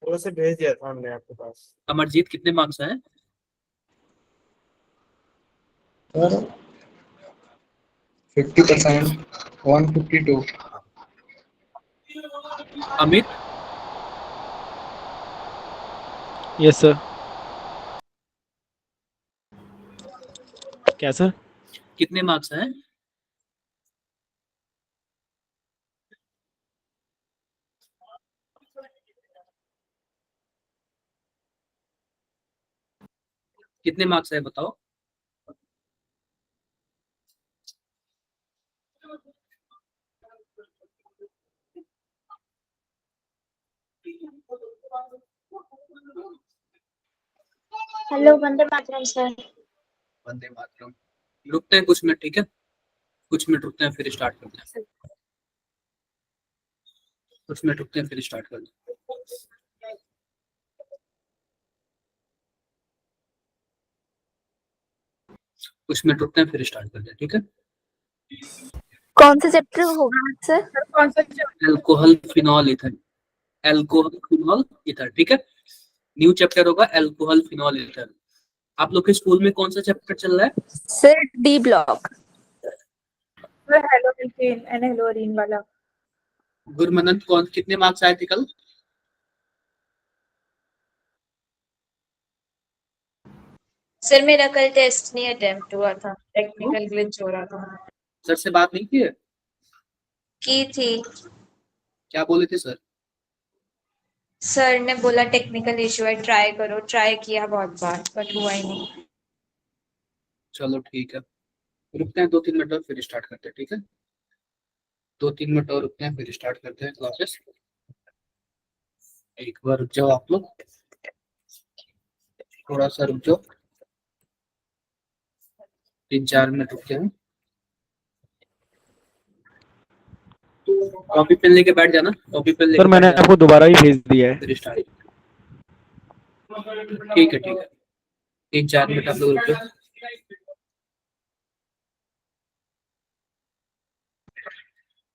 वो से भेज दिया था हमने आपके पास। अमरजीत कितने मार्क्स हैं? सर 50%, 152। Amit yes sir. क्या सर? कितने मार्क्स हैं? कितने मार्क्स है बताओ। Hello, Vande Mataram sir. वंदे मातरम। रुकते हैं कुछ मिनट, ठीक है? कुछ मिनट रुकते हैं फिर स्टार्ट करते हैं। कुछ मिनट रुकते हैं फिर स्टार्ट करते हैं। कुछ मिनट रुकते हैं फिर स्टार्ट करते हैं, ठीक है? कौन सा चैप्टर होगा सर? कौन सा chapter? Alcohol phenol ether. Alcohol phenol ether, ठीक है? न्यू चैप्टर होगा अल्कोहल फिनॉल ईथर। आप लोग के स्कूल में कौन सा चैप्टर चल रहा है? Sir D block. सर हेलोविन एंड हेलोरीन वाला। गुरमनंत कौन कितने मार्क्स आए थे कल? सर मेरा कल टेस्ट नहीं अटेम्प्ट हुआ था, टेक्निकल ग्लिच हो रहा था। सर से बात नहीं की है? की थी। क्या बोले थे सर? सर ने बोला टेक्निकल इशू है, ट्राई करो। ट्राई किया बहुत बार बट हुआ ही नहीं। चलो ठीक है, रुकते हैं 2-3 मिनट और फिर स्टार्ट करते हैं, ठीक है? 2-3 मिनट और रुकते हैं फिर स्टार्ट करते हैं क्लासेस। एक बार रुक जाओ आप लोग, थोड़ा सा रुक जाओ, 3-4 मिनट रुकते हैं। कॉपी पेन लेके बैठ जाना, कॉपी पेन लेके सर मैंने आपको दोबारा ही भेज दिया है। फिर स्टार्ट। ठीक है ठीक है, 3-4 मिनट आप लोग रुक जाओ।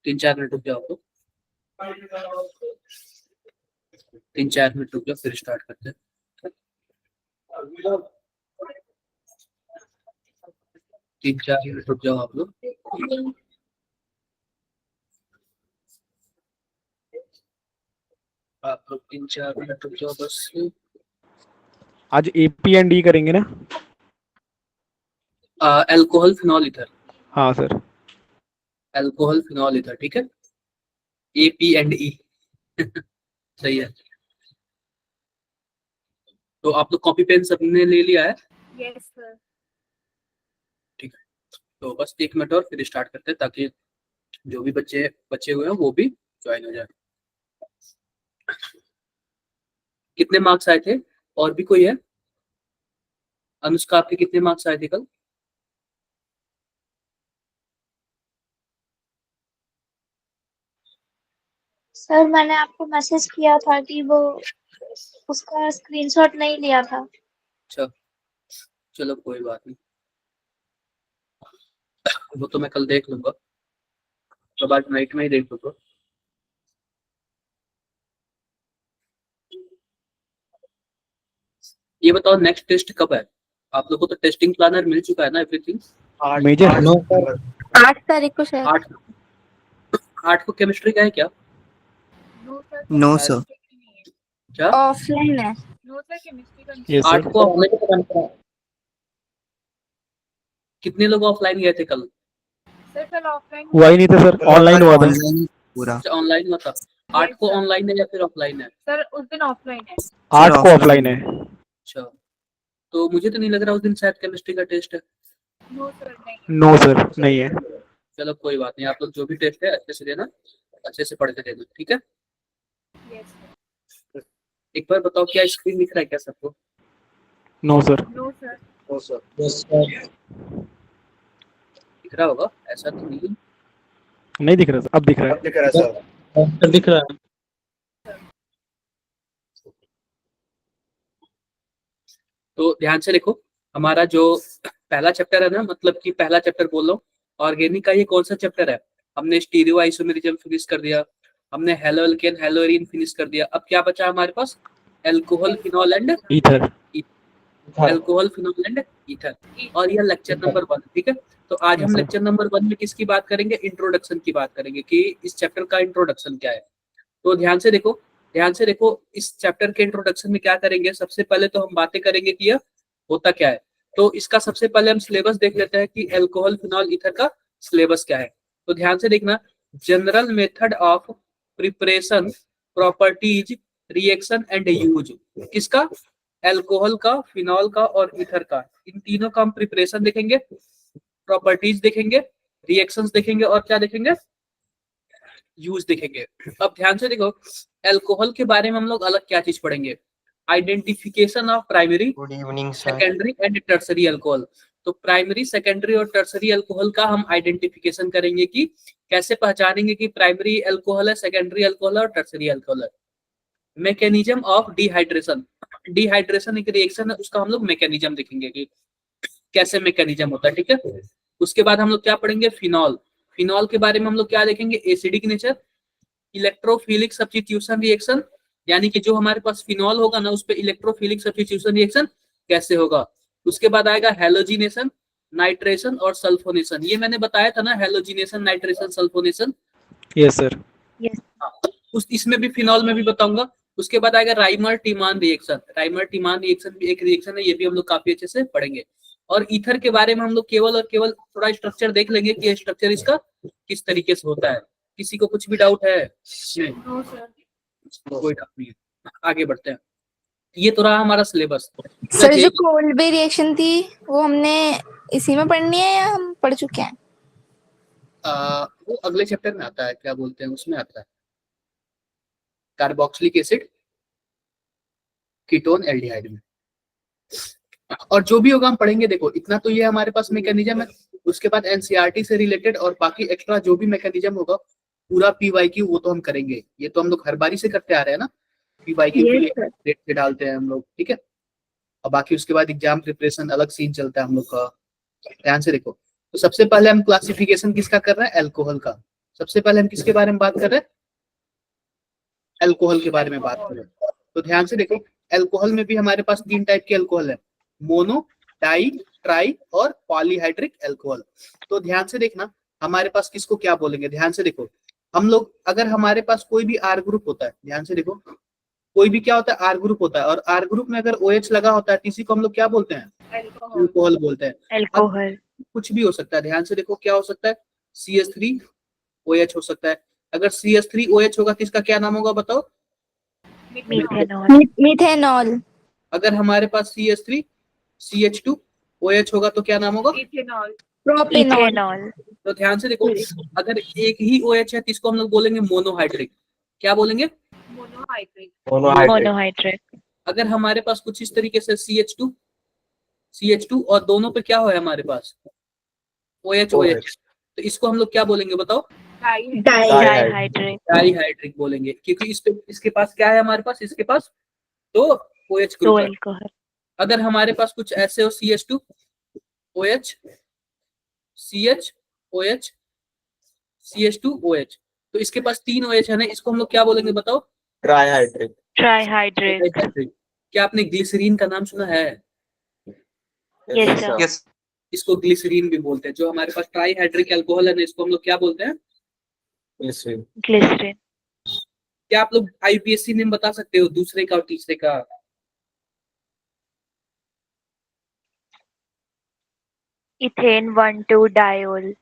3-4 मिनट रुक जाओ आप लोग, 3-4 मिनट रुक जाओ फिर स्टार्ट करते हैं। 3-4 मिनट रुक जाओ आप लोग। आप लोग 3-4 मिनट रुक जाओ बस। आज APND करेंगे ना? Alcohol phenol ether. हाँ सर। अल्कोहल फिनॉल ईथर, ठीक है? APNE सही है। तो आप लोग कॉपी पेन सबने ले लिया है? Yes sir. ठीक है, तो बस 1 मिनट और फिर स्टार्ट करते हैं ताकि जो भी बच्चे बचे हुए हैं वो भी ज्वाइन हो जाए। कितने मार्क्स आए थे? और भी कोई है? अनुष्का आपके कितने मार्क्स आए थे कल? सर मैंने आपको मैसेज किया था कि वो उसका स्क्रीनशॉट नहीं लिया था। अच्छा चलो कोई बात नहीं, वो तो मैं कल देख लूंगा, तो आज नाइट में ही देख लूंगा। ये बताओ नेक्स्ट टेस्ट कब है? आप लोगों को तो टेस्टिंग प्लानर मिल चुका है ना, एवरीथिंग? मेजर 8 तारीख को शायद। 8 को केमिस्ट्री का है क्या? No sir. क्या ऑफलाइन है? नो सर, केमिस्ट्री का यस 8 सर। को? कितने लोग ऑफलाइन गए थे कल? सर कल ऑफलाइन हुआ ही नहीं था सर, ऑनलाइन हुआ था। ऑनलाइन पूरा। ऑनलाइन हुआ था। 8 को ऑनलाइन है या फिर ऑफलाइन है? सर उस दिन ऑफलाइन है। 8 को ऑफलाइन है। अच्छा, तो मुझे तो नहीं लग रहा उस दिन शायद केमिस्ट्री का टेस्ट है। नो सर नहीं। नो सर नहीं है। चलो कोई बात नहीं, आप लोग जो भी टेस्ट है अच्छे से देना, अच्छे से पढ़ के देना, ठीक है? Yes sir. एक बार बताओ क्या स्क्रीन दिख रहा है क्या सबको? No sir. No sir. ओ सर। दिख रहा होगा, ऐसा तो नहीं है। नहीं दिख रहा सर, अब दिख रहा अब है। दिख रहा है सर। दिख रहा है। तो ध्यान से देखो, हमारा जो पहला चैप्टर है ना, मतलब कि पहला चैप्टर बोल लो, ऑर्गेनिक का ये कौन सा चैप्टर है? हमने स्टीरियो आइसोमेरिज्म फिनिश कर दिया, हमने हेलो एल्केन हेलोरीन फिनिश कर दिया। अब क्या बचा हमारे पास? Alcohol phenol and ether. Alcohol phenol and ether. और यह लेक्चर नंबर 1, ठीक है। तो आज हम लेक्चर नंबर 1 में किसकी बात करेंगे? इंट्रोडक्शन की बात करेंगे कि इस चैप्टर का इंट्रोडक्शन क्या है। तो ध्यान से देखो इस चैप्टर के इंट्रोडक्शन में क्या करेंगे। सबसे पहले तो हम बातें करेंगे कि यह होता क्या है। तो इसका सबसे पहले हम सिलेबस देख लेते हैं कि अल्कोहल फिनॉल ईथर का सिलेबस क्या है। तो ध्यान से देखना, general method of preparation, properties, reaction and use. किसका? अल्कोहल का, फिनॉल का और ईथर का। इन तीनों का हम प्रिपरेशन देखेंगे, प्रॉपर्टीज देखेंगे, रिएक्शंस देखेंगे और क्या देखेंगे? यूज देखेंगे। अब ध्यान से देखो, अल्कोहल के बारे में हम लोग अलग क्या चीज पढ़ेंगे? Identification of primary, good evening sir. Secondary and tertiary alcohol. तो प्राइमरी, सेकेंडरी और टर्सरी अल्कोहल का हम आइडेंटिफिकेशन करेंगे कि कैसे पहचानेंगे कि प्राइमरी अल्कोहल है, सेकेंडरी अल्कोहल है और टर्सरी अल्कोहल है। मैकेनिज्म ऑफ डिहाइड्रेशन, डिहाइड्रेशन एक रिएक्शन है, उसका हम लोग मैकेनिज्म देखेंगे कि कैसे मैकेनिज्म होता है, ठीक है। उसके बाद हम लोग क्या पढ़ेंगे? फिनॉल। फिनॉल के बारे में हम लोग क्या देखेंगे? Acidic nature, electrophilic substitution reaction, यानी कि जो हमारे पास फिनॉल होगा ना उस पे इलेक्ट्रोफिलिक सब्स्टिट्यूशन रिएक्शन कैसे होगा। उसके बाद आएगा हैलोजिनेशन, नाइट्रेशन और सल्फोनेशन। ये मैंने बताया था ना, halogenation, nitration, sulphonation. Yes sir. उस इसमें भी, फिनॉल में भी बताऊंगा। उसके बाद आएगा राइमर टीमान रिएक्शन। राइमर टीमान रिएक्शन भी एक रिएक्शन है, ये भी हम लोग काफी अच्छे से पढ़ेंगे। और ईथर के बारे में हम लोग केवल और केवल थोड़ा स्ट्रक्चर देख लेंगे कि स्ट्रक्चर इसका किस तरीके से होता है। किसी को कुछ भी डाउट है? नहीं, नो सर। कोई डाउट नहीं है। आगे बढ़ते हैं। ये तो रहा हमारा सिलेबस। सर जो कोल्बे रिएक्शन थी वो हमने इसी में पढ़नी है या हम पढ़ चुके हैं? वो अगले चैप्टर में आता है, क्या बोलते हैं उसमें आता है, कार्बोक्सिलिक एसिड, कीटोन, एल्डिहाइड में। और जो भी होगा हम पढ़ेंगे। देखो इतना तो ये हमारे पास मैकेनिज्म है। उसके बाद एनसीईआरटी से रिलेटेड और बाकी एक्स्ट्रा जो भी मैकेनिज्म होगा पूरा पीवाईक्यू वो तो हम करेंगे। ये तो हम लोग हर बारी से करते आ रहे हैं ना, पीवाईक्यू डेट से डालते हैं हम लोग, ठीक है। और बाकी उसके बाद एग्जाम प्रिपरेशन अलग सीन चलता है हम लोग का। ध्यान से देखो, तो सबसे पहले हम क्लासिफिकेशन किसका कर रहे हैं? अल्कोहल का। सबसे पहले हम किसके बारे में बात कर रहे हैं? अल्कोहल के बारे में बात कर रहे हैं। तो ध्यान से देखो, अल्कोहल में भी हमारे पास 3 टाइप के अल्कोहल है, मोनो, डाई, ट्राई और पॉलीहाइड्रिक अल्कोहल। तो ध्यान से देखना, हमारे पास किसको क्या बोलेंगे। ध्यान से देखो, हम लोग अगर हमारे पास कोई भी आर ग्रुप होता है, ध्यान से देखो कोई भी क्या होता है? आर ग्रुप होता है। और आर ग्रुप में अगर OH लगा होता है किसी को हम लोग क्या बोलते हैं? अल्कोहल बोलते हैं। अल्कोहल कुछ भी हो सकता है। ध्यान से देखो, क्या हो सकता है? CH3OH हो सकता है। अगर CH3OH होगा तो इसका क्या नाम होगा बताओ? मिथेनॉल। अगर हमारे पास CH3CH2OH होगा तो क्या नाम होगा? इथेनॉल। प्रोपेनॉल। तो ध्यान से देखो, अगर एक ही OH है तो इसको हम लोग बोलेंगे मोनोहाइड्रिक। क्या बोलेंगे? मोनोहाइड्रिक। मोनोहाइड्रिक। अगर हमारे पास कुछ इस तरीके से CH2 और दोनों पे क्या हो है हमारे पास? OH, तो इसको हम लोग क्या बोलेंगे बताओ? डाइहाइड्रिक। डाइहाइड्रिक बोलेंगे, क्योंकि इसके पास क्या है हमारे पास? इसके पास तो OH ग्रुप है। अल्कोहल। अगर हमारे पास कुछ ऐसे हो CH2OH, CHOH, CH2OH, तो इसके पास 3 OH है ना, इसको हम लोग क्या बोलेंगे बताओ? ट्राइहाइड्रिक। ट्राइहाइड्रिक। क्या आपने ग्लिसरीन का नाम सुना है? Yes sir. यस इसको ग्लिसरीन भी बोलते हैं। जो हमारे पास ट्राइहाइड्रिक अल्कोहल है ना, इसको हम लोग क्या बोलते हैं? ग्लिसरीन। क्या आप लोग IUPAC नेम बता सकते हो दूसरे का और तीसरे का? Ethane 1,2 diol.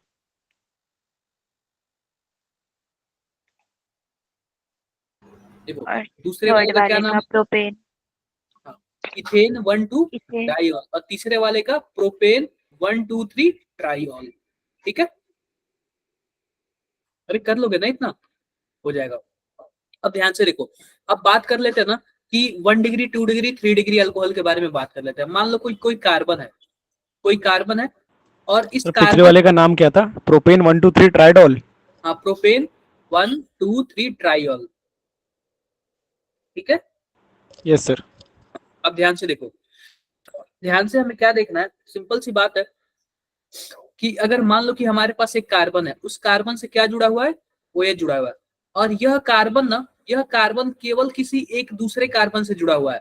देखो और दूसरे वाले थर्ड का क्या वाले नाम? का प्रोपेन। Ethane 1,2 ethane. डाइऑल। और तीसरे वाले का प्रोपेन 1,2,3 ट्राइऑल। ठीक है, अरे कर लोगे ना, इतना हो जाएगा। अब ध्यान से देखो, अब बात कर लेते हैं ना कि 1 डिग्री 2 डिग्री 3 डिग्री अल्कोहल के बारे में बात कर लेते हैं। मान लो कोई कार्बन है, और इस पिछले वाले का नाम क्या था? प्रोपेन 1,2,3 ट्राइडोल। हाँ, प्रोपेन 1,2,3 ट्राइऑल। ठीक है, यस सर। अब ध्यान से देखो, ध्यान से हमें क्या देखना है, सिंपल सी बात है कि अगर मान लो कि हमारे पास एक कार्बन है, उस कार्बन से क्या जुड़ा हुआ है? OH जुड़ा हुआ है। और यह कार्बन ना यह कार्बन केवल किसी एक दूसरे कार्बन से जुड़ा हुआ है,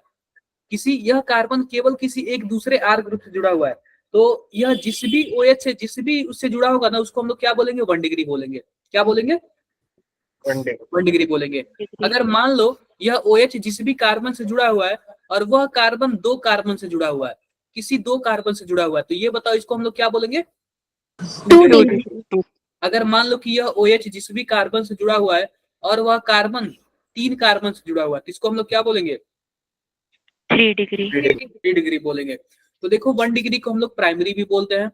यह कार्बन केवल किसी एक दूसरे R ग्रुप से जुड़ा हुआ है, तो यह जिस भी OH से जिस भी उससे जुड़ा होगा ना, उसको हम लोग क्या बोलेंगे, 1 डिग्री बोलेंगे। क्या बोलेंगे? 1 डिग्री बोलेंगे। अगर मान लो यह OH जिस भी कार्बन से जुड़ा हुआ है और वह कार्बन 2 कार्बन से जुड़ा हुआ है, किसी 2 कार्बन से जुड़ा हुआ है, तो ये बताओ इसको हम लोग क्या बोलेंगे? 2 डिग्री। अगर मान लो कि यह OH जिस भी कार्बन से जुड़ा हुआ है और वह कार्बन 3 कार्बन से जुड़ा हुआ है, तो इसको हम लोग क्या बोलेंगे? 3 डिग्री। 3 डिग्री बोलेंगे। तो देखो 1 डिग्री को हम लोग प्राइमरी भी बोलते हैं,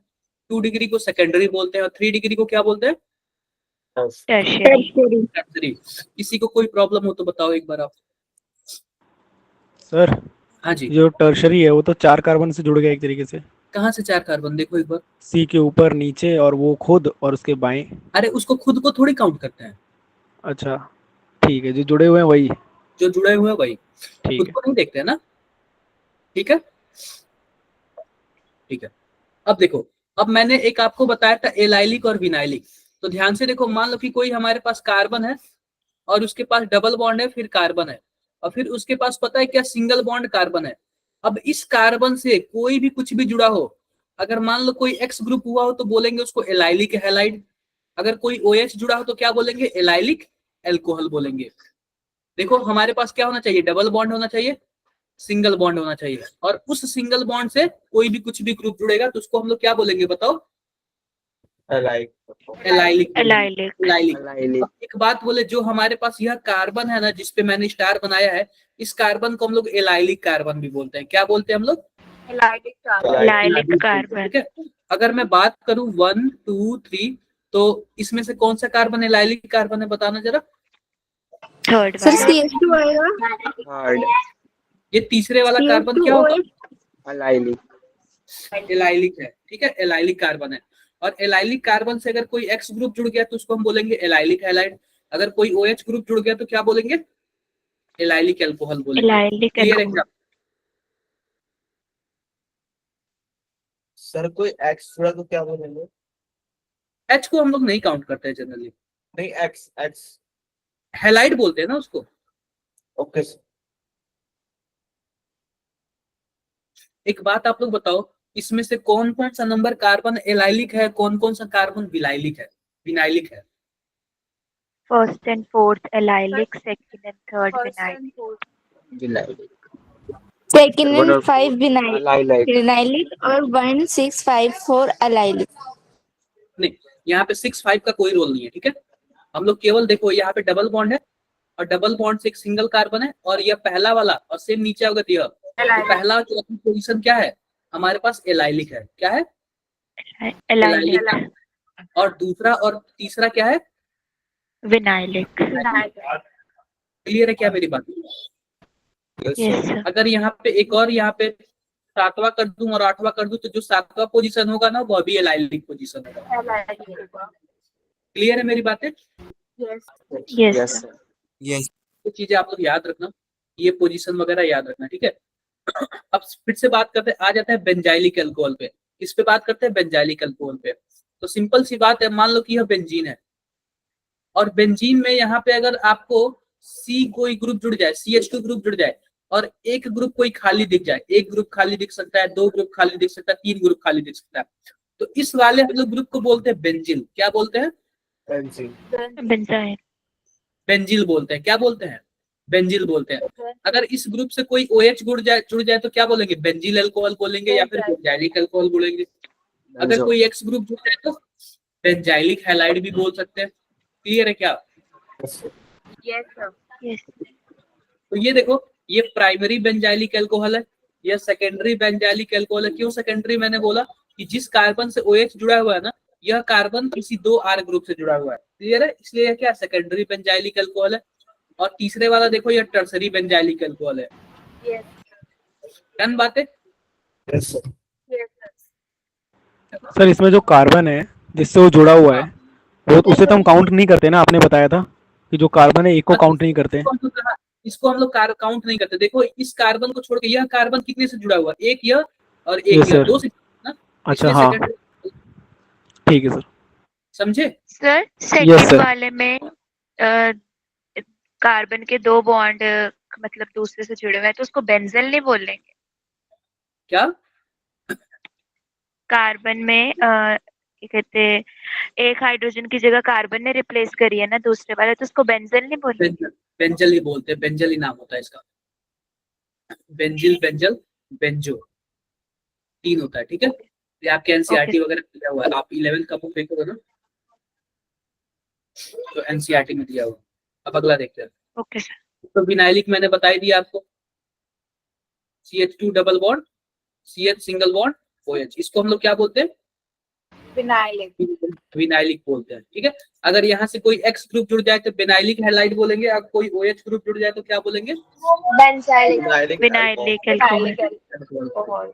2 डिग्री को सेकेंडरी बोलते हैं और 3 डिग्री को क्या बोलते हैं? टर्शियरी। किसी को कोई प्रॉब्लम हो तो बताओ एक बार आप। सर हाँ जी, जो टर्शरी है वो तो 4 कार्बन से जुड़ गया एक तरीके से। कहाँ से 4 कार्बन? देखो एक बार। सी के ऊपर, नीचे और वो खुद और उसके बाएं। अरे उसको खुद को थोड़ी काउंट करते हैं, अच्छा ठीक है, जो जुड़े हुए हैं वही। जो जुड़े हुए हैं वही, ठीक खुद है। को नहीं देखते हैं ना। ठीक है, ठीक है। अब देखो, अब मैंने एक आपको बताया था एलाइलिक और विनाइलिक, तो ध्यान से देखो। मान लो कि कोई हमारे पास कार्बन है और उसके पास डबल बॉन्ड है, फिर कार्बन है, और फिर उसके पास पता है क्या, सिंगल बॉन्ड कार्बन है। अब इस कार्बन से कोई भी कुछ भी जुड़ा हो, अगर मान लो कोई X ग्रुप हुआ हो तो बोलेंगे उसको एलाइलिक हैलाइड। अगर कोई OH जुड़ा हो तो क्या बोलेंगे? एलाइलिक एल्कोहल बोलेंगे। देखो हमारे पास क्या होना चाहिए? डबल बॉन्ड होना चाहिए, सिंगल बॉन्ड होना चाहिए, और उस सिंगल बॉन्ड से कोई भी कुछ भी ग्रुप जुड़ेगा तो उसको हम लोग क्या बोलेंगे बताओ? एलाइलिक। अब एक बात बोले, जो हमारे पास यह कार्बन है ना जिसपे मैंने स्टार बनाया है, इस कार्बन को हम लोग एलाइलिक कार्बन भी बोलते हैं। क्या बोलते हैं हम लोग? Allylic carbon. ठीक है। अगर मैं बात करूं 1 2 3, तो इसमें से कौन सा कार्बन एलाइलिक कार्बन है, बताना जरा। थर्ड सर वाला। CH2 आएगा। ये तीसरे वाला कार्बन क्या होगा? एलाइलिक। एलाइलिक है। ठीक है, एलाइलिक कार्बन है। और एलाइलिक कार्बन से अगर कोई X ग्रुप जुड़ गया तो उसको हम बोलेंगे एलाइलिक हैलाइड। अगर कोई OH ग्रुप जुड़ गया तो क्या बोलेंगे? एलाइलिक एल्कोहल बोलेंगे। एलाइलिक क्लियर है क्या? सर कोई एक्स जुड़ा तो क्या बोलेंगे? H को हम लोग नहीं काउंट करते हैं जनरली, नहीं, एक्स एक्स। हैलाइड बोलते हैं ना उसको। Okay sir. एक बात आप लोग बताओ, इसमें से कौन कौन सा नंबर कार्बन एलाइलिक है, कौन कौन सा कार्बन विनाइलिक है? विनाइलिक है। First and fourth allylic, second and third vinylic, second and 5 Allylic. Vinylic और 1 6 5 4 अलाइलिक। नहीं, यहाँ पे 6 5 का कोई रोल नहीं है। ठीक है, हम लोग केवल देखो यहाँ पे डबल बॉन्ड है और डबल बॉन्ड से एक सिंगल कार्बन है, और यह पहला वाला और सेम नीचे होगा तो यह तो पहला चौथी पोजीशन क्या है हमारे पास? एलाइलिक है। क्या है? एलाइलिक, और दूसरा और तीसरा क्या है? विनाइलिक। क्लियर है क्या मेरी बात? Yes sir. अगर यहाँ पे एक और यहाँ पे 7वां कर दूं और 8वां कर दूं, तो जो 7वां पोजीशन होगा ना वो भी एलाइलिक पोजीशन होगा। क्लियर है मेरी बातें? Yes sir. यस। तो चीजें आप लोग याद रखना, ये पोजीशन वगैरह याद रखना। ठीक है, अब फिर से बात करते हैं, आ जाता है बेंजाइलिक अल्कोहल पे। किस पे बात करते हैं? बेंजाइलिक अल्कोहल पे। तो सिंपल सी बात है, मान लो कि यह बेंजीन है और बेंजीन में यहाँ पे अगर आपको C कोई ग्रुप जुड़ जाए, CH2 ग्रुप जुड़ जाए और एक ग्रुप कोई खाली दिख जाए, एक ग्रुप खाली दिख सकता है, 2 ग्रुप खाली दिख सकता है, 3 ग्रुप खाली दिख सकता है, तो इस वाले हम लोग ग्रुप को बोलते हैं बेंजिल। क्या बोलते हैं? बेंजाइन। बेंजिल बोलते हैं। क्या बोलते हैं? बेंजिल बोलते हैं। अगर इस ग्रुप से कोई OH जुड़ जाए तो क्या बोलेंगे? बेंजिल अल्कोहल बोलेंगे या फिर बेंजाइलिक अल्कोहल बोलेंगे। अगर कोई X ग्रुप जुड़ जाए तो बेंजाइलिक हैलाइड भी बोल सकते हैं। क्लियर है क्या? Yes sir. यस। तो ये देखो, ये प्राइमरी बेंजाइलिक अल्कोहल है, यह सेकेंडरी बेंजाइलिक अल्कोहल है। क्यों सेकेंडरी? मैंने बोला कि जिस कार्बन से OH जुड़ा हुआ है ना, यह कार्बन किसी 2 R ग्रुप से जुड़ा हुआ है। क्लियर है? इसलिए यह क्या सेकेंडरी बेंजाइलिक अल्कोहल है। और तीसरे वाला देखो, यह टर्सरी बेंजाइलिक अल्कोहल है। डन बातें? Yes sir. सर इसमें जो कार्बन है जिससे वो जुड़ा हुआ है वो उसे तो हम काउंट नहीं करते ना, आपने बताया था कि जो कार्बन है एक को काउंट नहीं करते। इसको हम लोग काउंट नहीं करते। देखो इस कार्बन को छोड़ के यह कार्बन कितने से जुड़ा हुआ? एक यह और एक Yes, यह, sir. 2 से ना। अच्छा हाँ, ठीक है सर। समझे? Sir Yes, second sir. वाले में कार्बन के 2 बॉन्ड मतलब दूसरे से जुड़े हुए हैं तो उसको बेंजीन नहीं बोलेंगे? क्या? कार्बन में क्या कहते हैं, एक हाइड्रोजन की जगह कार्बन ने रिप्लेस करी है ना दूसरे वाले, तो उसको बेंजीन नहीं बोलेंगे? बेंजल ही बोलते हैं, बेंजल ही नाम होता है इसका। बेंजिल, बेंजल, बेंजो, 3 होता है, ठीक है। ये आपके एनसीईआरटी वगैरह में दिया हुआ है, आप 11th का बुक देखोगे ना तो एनसीईआरटी में दिया हुआ है। अब अगला देखते हैं। Okay sir. तो विनाइलिक मैंने बता ही दिया आपको, CH2 double bond, CH single bond, OH, इसको हम लोग क्या बोलते हैं? विनाइलिक। विनाइलिक बोलते हैं, ठीक है। अगर यहाँ से कोई X ग्रुप जुड़ जाए तो विनाइलिक हैलाइड बोलेंगे, अगर कोई OH ग्रुप जुड़ जाए तो क्या बोलेंगे? बेंजाइलिक। Vinylic alcohol.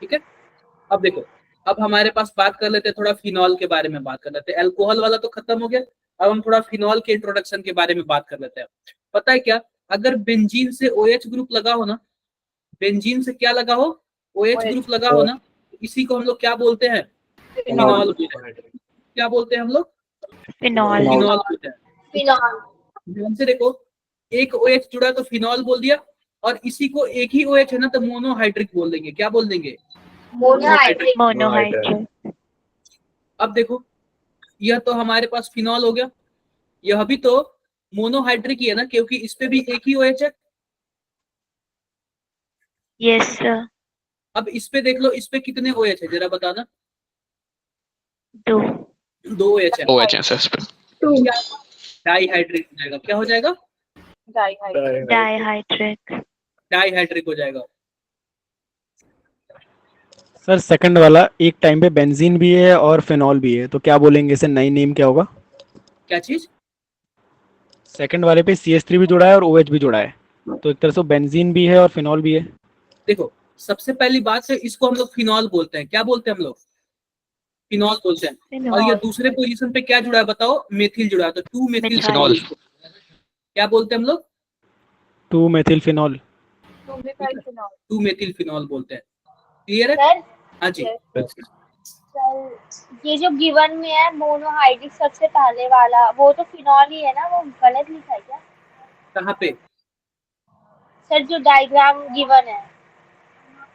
ठीक है। अब देखो, अब हमारे पास बात कर लेते हैं, थोड़ा फिनॉल के बारे में बात कर लेते हैं। अल्कोहल वाला तो खत्म हो गया, अब हम थोड़ा फिनॉल के इंट्रोडक्शन के बारे में बात कर लेते हैं। पता है क्या, अगर बेंजीन से OH ग्रुप लगा हो ना, बेंजीन से क्या लगा हो, OH ग्रुप लगा हो ना, इसी को हम लोग क्या बोलते हैं? फिनॉल। क्या बोलते हैं हम लोग? फिनॉल। फिनॉल बोलते हैं। ध्यान से देखो, एक OH जुड़ा तो फिनॉल बोल दिया, और इसी को एक ही OH है ना तो मोनोहाइड्रिक बोल देंगे। क्या बोल देंगे? मोनोहाइड्रिक। अब देखो, यह तो हमारे पास फिनॉल हो गया, यह भी तो मोनोहाइड्रिक ही है ना, क्योंकि इस पे भी एक ही OH है। Yes sir. अब इस पे देख लो, इस पे कितने OH है जरा बताना? 2 OH है। OH है सर इस पे। डाईहाइड्रिक हो जाएगा। क्या हो जाएगा? डाईहाइड्रिक। डाईहाइड्रिक हो जाएगा। सर सेकंड वाला एक टाइम पे बेंजीन भी है और फिनॉल भी है, तो क्या बोलेंगे इसे, नई नेम क्या होगा? क्या चीज? सेकंड वाले पे CH3 भी जुड़ा है और OH भी जुड़ा है, तो एक तरह से बेंजीन भी है और फिनॉल भी है। देखो, सबसे पहली बात है, इसको हम लोग फिनॉल बोलते हैं। क्या बोलते हैं हम लोग? फिनॉल बोलते हैं। और ये दूसरे पोजीशन पे क्या जुड़ा है बताओ? मेथिल जुड़ा है, तो 2 मेथिल फिनॉल। क्या बोलते हैं हम लोग? 2 मेथिल फिनॉल। 2 मेथिल फिनॉल बोलते हैं। क्लियर है? सर, हाँ जी। सर ये जो गिवन में है मोनोहाइड्रिक सबसे पहले वाला, वो तो फिनॉल ही है ना, वो गलत लिखा है क्या? कहाँ पे? सर जो डायग्राम गिवन है,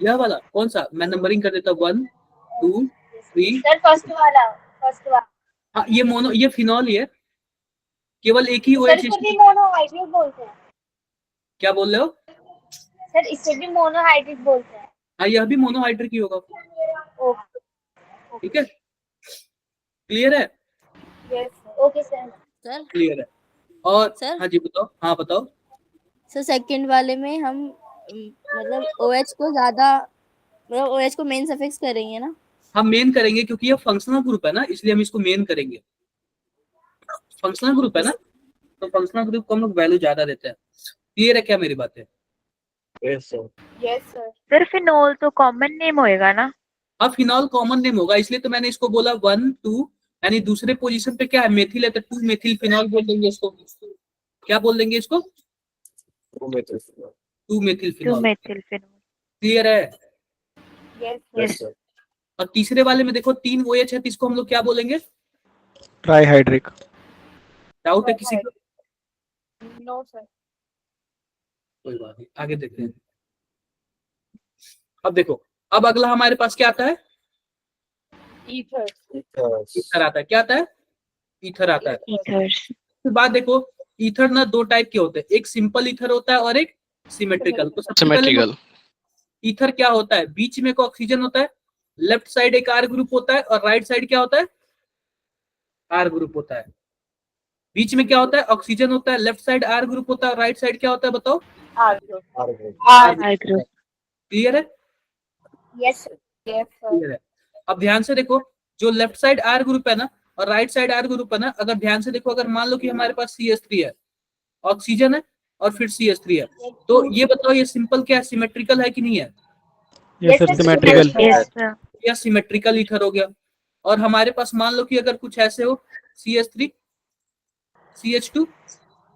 यह वाला कौन सा? मैं नंबरिंग कर देता हूँ, 1 2 3। सर फर्स्ट वाला। हाँ, ये मोनो, ये फिनॉल ही है, केवल एक ही सर OH। इसे भी मोनोहाइड्रिक बोलते हैं। क्या बोल रहे हो? सर इसे भी मोनोहाइड्रिक बोलते हैं। हाँ, यह भी मोनोहाइड्रिक ही होगा। ठीक है, क्लियर है? Okay sir. सर क्लियर है। और सर हाँ जी बताओ। हाँ बताओ। सर सेकंड वाले में हम मतलब OH को ज्यादा, मतलब OH को मेन सफिक्स करेंगे ना? हम मेन करेंगे क्योंकि ये फंक्शनल ग्रुप है ना, इसलिए हम इसको मेन करेंगे। फंक्शनल ग्रुप है ना, तो फंक्शनल ग्रुप को हम लोग वैल्यू ज्यादा देते हैं। क्लियर है क्या मेरी बातें? Yes sir. सर फिनॉल तो कॉमन नेम होएगा ना? अब फिनॉल कॉमन नेम होगा, इसलिए तो मैंने इसको बोला 1 2, यानी दूसरे पोजीशन पे क्या है? मेथिल है, तो 2 मेथिल फिनॉल बोल देंगे इसको। क्या बोल देंगे इसको? 2 methyl phenol. 2 methyl 2 phenol. Methyl phenol. Clear है? Yes sir. और तीसरे वाले में देखो 3 OH है, तो इसको हम लोग क्या बोलेंगे? ट्राईहाइड्रिक। डाउट है किसी को? No sir. कोई बात नहीं, आगे देखते हैं। अब देखो, अब अगला हमारे पास क्या आता है? ईथर आता है। क्या आता है? ईथर आता है। ईथर्स। फिर बात देखो, ईथर ना 2 टाइप के होते हैं, एक सिंपल ईथर होता है और एक सिमेट्रिकल। तो सबसे पहले सिमेट्रिकल। ईथर क्या होता है? बीच में एक ऑक्सीजन होता है, लेफ्ट साइड एक R ग्रुप होता है, और राइट साइड क्या होता है? R ग्रुप होता है। बीच में क्या होता है? ऑक्सीजन होता है, लेफ्ट साइड R ग्रुप होता है, और राइट साइड क्या होता है बताओ? R group. क्लियर है? यस क्लियर है। अब ध्यान से देखो, जो लेफ्ट साइड R ग्रुप है ना और राइट साइड R ग्रुप है ना, अगर ध्यान से देखो, अगर मान लो कि हमारे पास CH3 है, ऑक्सीजन है और फिर CH3 है, तो ये बताओ ये सिंपल क्या है? सिमेट्रिकल है कि नहीं है? ये सर सिमेट्रिकल। Yes sir. या सिमेट्रिकल ईथर हो गया। और हमारे पास मान लो कि अगर कुछ ऐसे हो, CH3 CH2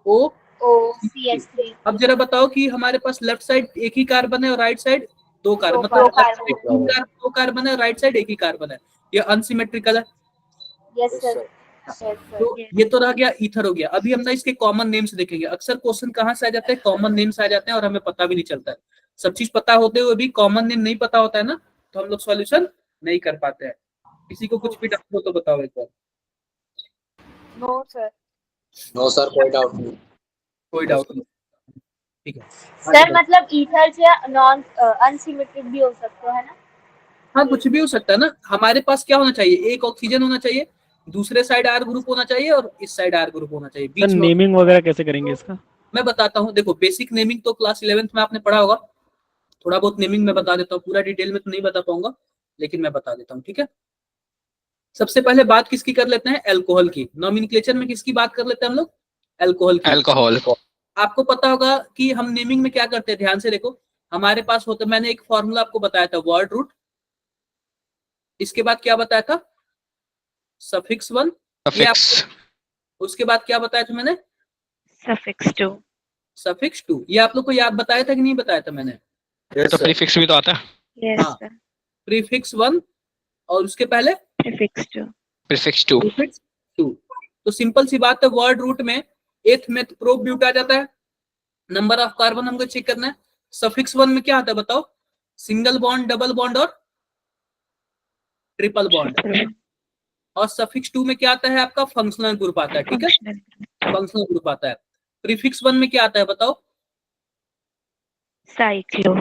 O। CH3। अब जरा बताओ कि हमारे पास लेफ्ट साइड एक ही कार्बन है और राइट साइड 2 कार्बन, मतलब लेफ्ट साइड 2 कार्बन है और राइट साइड एक ही कार्बन है, ये अनसिमेट्रिकल है। Yes sir. Yes. तो ये तो रह गया ईथर हो गया। अभी हम ना इसके कॉमन नेम्स देखेंगे। अक्सर क्वेश्चन कहाँ से आ जाते हैं, कॉमन नेम्स आ जाते हैं और हमें पता भी नहीं चलता है। सब चीज पता होते हुए भी कॉमन नेम नहीं पता होता है ना, तो हम लोग सॉल्यूशन नहीं कर पाते हैं। किसी को कुछ भी डाउट हो तो बताओ एक बार। No sir. No, sir. कोई डाउट नहीं। कोई डाउट नहीं, ठीक है। सर मतलब ईथर या नॉन अनसिमेट्रिक भी हो सकते हैं ना? हाँ कुछ भी हो सकता है ना। हमारे पास क्या होना चाहिए, एक ऑक्सीजन होना चाहिए, दूसरे साइड आर ग्रुप होना चाहिए और इस साइड आर ग्रुप होना चाहिए, सर बीच में। नेमिंग वगैरह कैसे करेंगे इसका? मैं बताता हूँ, देखो बेसिक नेमिंग तो क्लास 11th में आपने पढ़ा होगा, थोड़ा बहुत नेमिंग में बता देता हूँ, पूरा डिटेल में तो नहीं बता पाऊंगा लेकिन मैं बता देता हूँ, ठीक है। सबसे पहले बात किसकी कर लेते हैं, अल्कोहल की। नॉमेनक्लेचर में किसकी बात कर लेते हैं हम लोग, अल्कोहल की। अल्कोहल। आपको पता होगा कि हम नेमिंग में क्या करते हैं, ध्यान से देखो। हमारे पास होता, मैंने एक फॉर्मूला आपको बताया था, वर्ड रूट, इसके बाद क्या बताया था, सफिक्स 1, सफिक्स, उसके बाद क्या बताया था मैंने, सफिक्स 2। सफिक्स 2। ये आप लोग को याद बताया था कि नहीं बताया था मैंने? तो प्रीफिक्स भी तो आता है। यस हाँ। सर। प्रीफिक्स 1 और उसके पहले प्रीफिक्स 2। प्रीफिक्स 2। प्रीफिक्स 2। तो सिंपल सी बात है, वर्ड रूट में एथ मेथ प्रोप ब्यूट आ जाता है, नंबर ऑफ कार्बन हमको चेक करना है। सफिक्स 1 में क्या आता है बताओ, सिंगल बॉन्ड, डबल बॉन्ड और ट्रिपल बॉन्ड। और सफिक्स 2 में क्या आता है आपका, फंक्शनल ग्रुप आता है, ठीक है, फंक्शनल ग्रुप आता है। प्रीफिक्स 1 में क्या आता है बताओ, साइक्लो।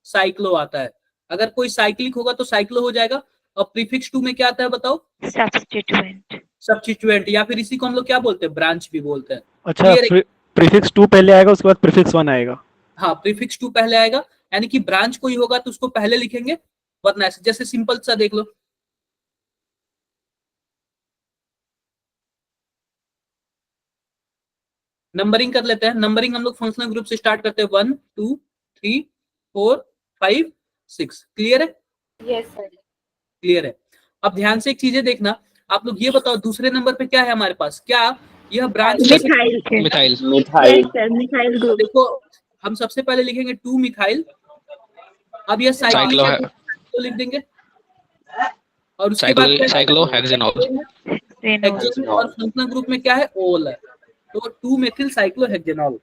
साइक्लो आता है। अगर कोई साइक्लिक होगा तो साइक्लो हो जाएगा। और प्रीफिक्स 2 में क्या आता है बताओ, सब्स्टिट्यूएंट। सब्स्टिट्यूएंट, या फिर इसी को हम लोग क्या बोलते हैं, ब्रांच भी बोलते हैं। अच्छा, Clear है? प्रीफिक्स 2 पहले आएगा, उसके बाद प्रीफिक्स 1 आएगा। हाँ प्रीफिक्स 2 पहले आएगा, यानी कि ब्रांच कोई होगा तो उसको पहले लिखेंगे, वरना ऐसे। जैसे सिंपल सा देख लो, नंबरिंग कर लेते हैं। नंबरिंग हम लोग फंक्शनल ग्रुप से स्टार्ट करते हैं, 1 2 3 4 5 6। क्लियर है? Yes sir. क्लियर है। अब ध्यान से एक चीजें देखना, आप लोग ये बताओ दूसरे नंबर पे क्या है हमारे पास, क्या यह branch? Methyl. Methyl. Methyl. Methyl group. देखो हम सबसे पहले लिखेंगे 2 मिथाइल। अब यह साइक्लिक साइक्लो है है। तो लिख देंगे, और उसके बाद क्या है? Cyclo hexanol. हेक्सेनॉल। और फंक्शनल ग्रुप में क्या है, ओल है, तो 2 मेथिल साइक्लोहेक्सेनॉल।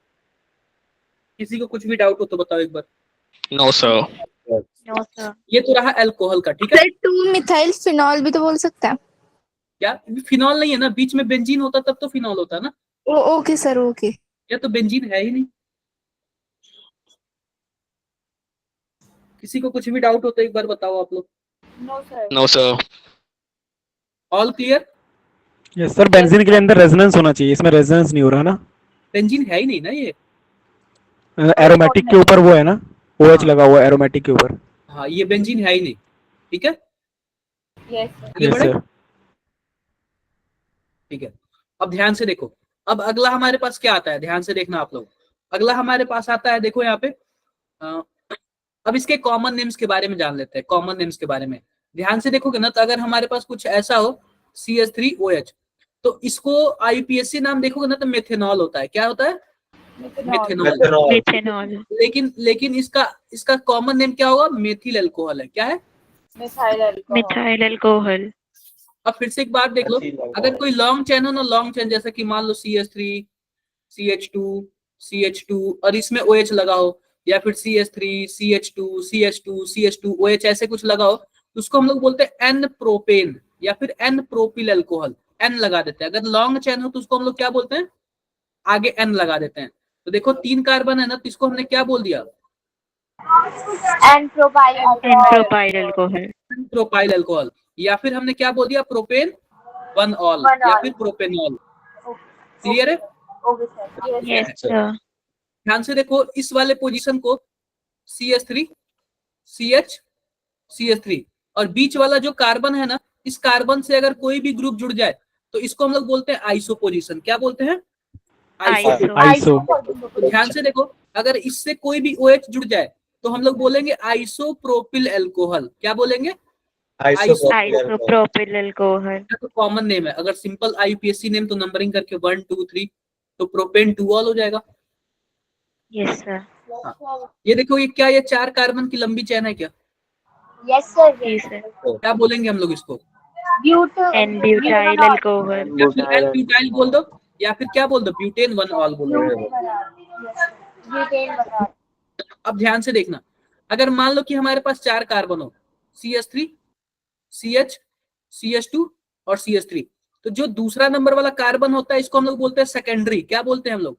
किसी को कुछ भी डाउट हो तो बताओ एक बार। No sir. No sir. ये तो रहा अल्कोहल का, ठीक है। 2 मिथाइल फिनॉल भी तो बोल सकते हैं। क्या फिनॉल नहीं है ना, बीच में बेंजीन होता तब तो फिनॉल होता है ना। Okay sir, okay. या तो बेंजीन है ही नहीं। किसी को कुछ भी डाउट हो तो एक बार बताओ आप लोग। No sir. No sir. All clear? Yes sir, benzene के लिए अंदर रेजोनेंस होना चाहिए, इसमें रेजोनेंस नहीं हो रहा ना। बेंजीन है ही नहीं ना ये। एरोमेटिक के ऊपर वो है ना, OH हाँ। लगा हुआ है एरोमेटिक के ऊपर। हाँ ये बेंजीन है ही नहीं, ठीक है। Yes sir. आगे यस बढ़े? सर। ठीक है। अब ध्यान से देखो, अब अगला हमारे पास क्या आता है, ध्यान से देखना आप लोग। अगला हमारे पास आता है, देखो यहाँ पे, अब इसके कॉमन नेम्स के बारे में जान लेते हैं। कॉमन नेम्स के बारे में ध्यान से देखोगे ना, तो अगर हमारे पास कुछ ऐसा हो CH3OH, तो इसको IUPAC नाम देखोगे ना तो मेथेनॉल होता है। क्या होता है? मेथेनॉल। मिथेनॉल। लेकिन इसका कॉमन नेम क्या होगा, मेथिल अल्कोहल है। क्या है? Methyl alcohol. Methyl alcohol. अब फिर से एक बात देख लो, अगर कोई लॉन्ग चेन हो ना, लॉन्ग चेन जैसे कि मान लो CH3 CH2 CH2 और इसमें OH लगा हो, या फिर CH3 CH2 CH2 CH2 OH ऐसे कुछ लगा हो, तो उसको हम लोग बोलते हैं N प्रोपेन या फिर N प्रोपिल अल्कोहल। N लगा देते हैं। अगर लॉन्ग चेन हो तो उसको हम लोग क्या बोलते हैं, आगे N लगा देते हैं। तो देखो 3 कार्बन है ना, तो इसको हमने क्या बोल दिया, n propyl n propyl alcohol. Propyl alcohol. या फिर हमने क्या बोल दिया, प्रोपेन 1 ऑल या फिर प्रोपेनॉल। क्लियर है? Okay sir. Yes sir. ध्यान से देखो, इस वाले पोजीशन को CH3 CH CH3, और बीच वाला जो कार्बन है ना, इस कार्बन से अगर कोई भी ग्रुप जुड़ जाए तो इसको हम लोग बोलते हैं आइसो पोजीशन। क्या बोलते हैं? आइसो। तो ध्यान से देखो, अगर इससे कोई भी OH जुड़ जाए तो हम लोग बोलेंगे आइसोप्रोपिल अल्कोहल। क्या बोलेंगे? Isopropyl alcohol. तो कॉमन नेम है। अगर सिंपल IUPAC नेम तो नंबरिंग करके 1 2 3, तो प्रोपेन 2 ऑल हो जाएगा। Yes sir. ये देखो, ये क्या, ये 4 कार्बन की लंबी चेन है क्या? Yes sir. जी सर। क्या बोलेंगे हम लोग इसको? N butyl alcohol. या फिर एल ब्यूटाइल बोल दो, या फिर क्या बोल दो, ब्यूटेन 1 ऑल बोल दो। ब्यूटेन बना। अब ध्यान से देखना, अगर मान लो कि हमारे पास 4 कार्बन हो, CH3, CH, CH2 और CH3, तो जो दूसरा नंबर वाला कार्बन होता है इसको हम लोग बोलते हैं सेकेंडरी। क्या बोलते हैं हम लोग?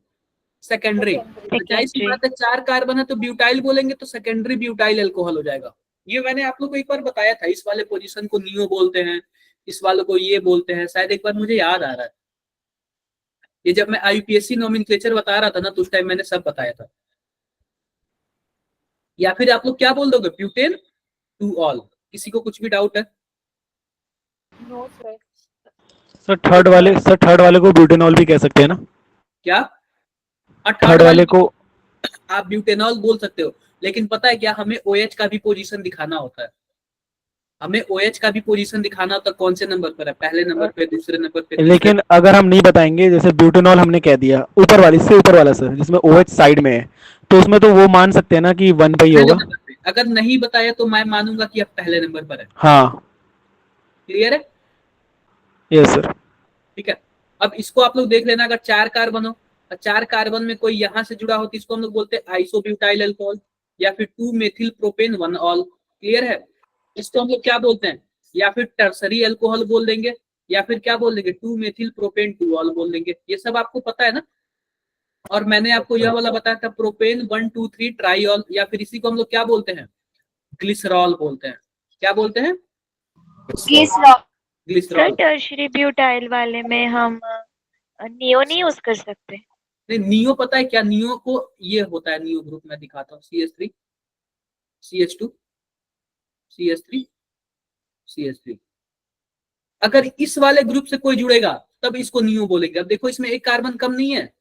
सेकेंडरी। जाहिर सी बात है 4 कार्बन है तो ब्यूटाइल बोलेंगे तो सेकेंडरी ब्यूटाइल अल्कोहल हो जाएगा। ये मैंने आप लोग को एक बार बताया था, इस वाले पोजीशन को नियो बोलते हैं, इस वाले को ये बोलते हैं, शायद एक बार मुझे याद आ रहा है। ये जब मैं IUPAC नोमेनक्लेचर बता रहा था ना तो उस टाइम मैंने सब बताया था। या फिर आप लोग क्या बोल दोगे, ब्यूटेन 2 ऑल। किसी को कुछ भी डाउट है? No sir. सर थर्ड वाले को ब्यूटेनॉल भी कह सकते हैं ना? क्या? थर्ड वाले को आप ब्यूटेनॉल बोल सकते हो, लेकिन पता है क्या, हमें OH का भी पोजीशन दिखाना होता है। हमें OH का भी पोजीशन दिखाना होता है, कौन से नंबर पर है, पहले नंबर पे, दूसरे नंबर पे। लेकिन अगर हम नहीं बताएंगे, जैसे ब्यूटेनॉल हमने कह दिया ऊपर वाली से ऊपर वाला सर, जिसमें OH साइड में है, तो उसमें तो वो मान सकते हैं ना कि 1 पे ही पहले होगा। नंबर पे। अगर नहीं बताया तो मैं मानूंगा कि अब पहले नंबर पर है। हाँ क्लियर है? Yes sir. ठीक है, अब इसको आप लोग देख लेना, अगर 4 कार्बन हो, 4 कार्बन में कोई यहाँ से जुड़ा हो तो इसको हम लोग बोलते हैं आइसोब्यूटाइल अल्कोहल, या फिर 2 मेथिल प्रोपेन 1 ऑल। क्लियर है? इसको हम लोग क्या बोलते हैं, या फिर टर्सरी अल्कोहल बोल देंगे, या फिर क्या बोल देंगे, 2 मेथिल प्रोपेन 2 ऑल बोल देंगे। ये सब आपको पता है ना? और मैंने आपको यह वाला बताया था, प्रोपेन 1 2 3 ट्राइऑल, या फिर इसी को हम लोग क्या बोलते हैं, ग्लिसरॉल बोलते हैं। क्या बोलते हैं? ग्लिसरॉल। टर्शरी ब्यूटाइल वाले में हम नियो नहीं यूज कर सकते? नहीं, नियो पता है क्या, नियो को ये होता है, नियो ग्रुप में दिखाता हूँ, CH3, CH2, CH3, CH3। अगर इस वाले ग्रुप से कोई जुड़ेगा तब इसको नियो बोलेंगे। अब देखो इसमें एक कार्बन कम नहीं है।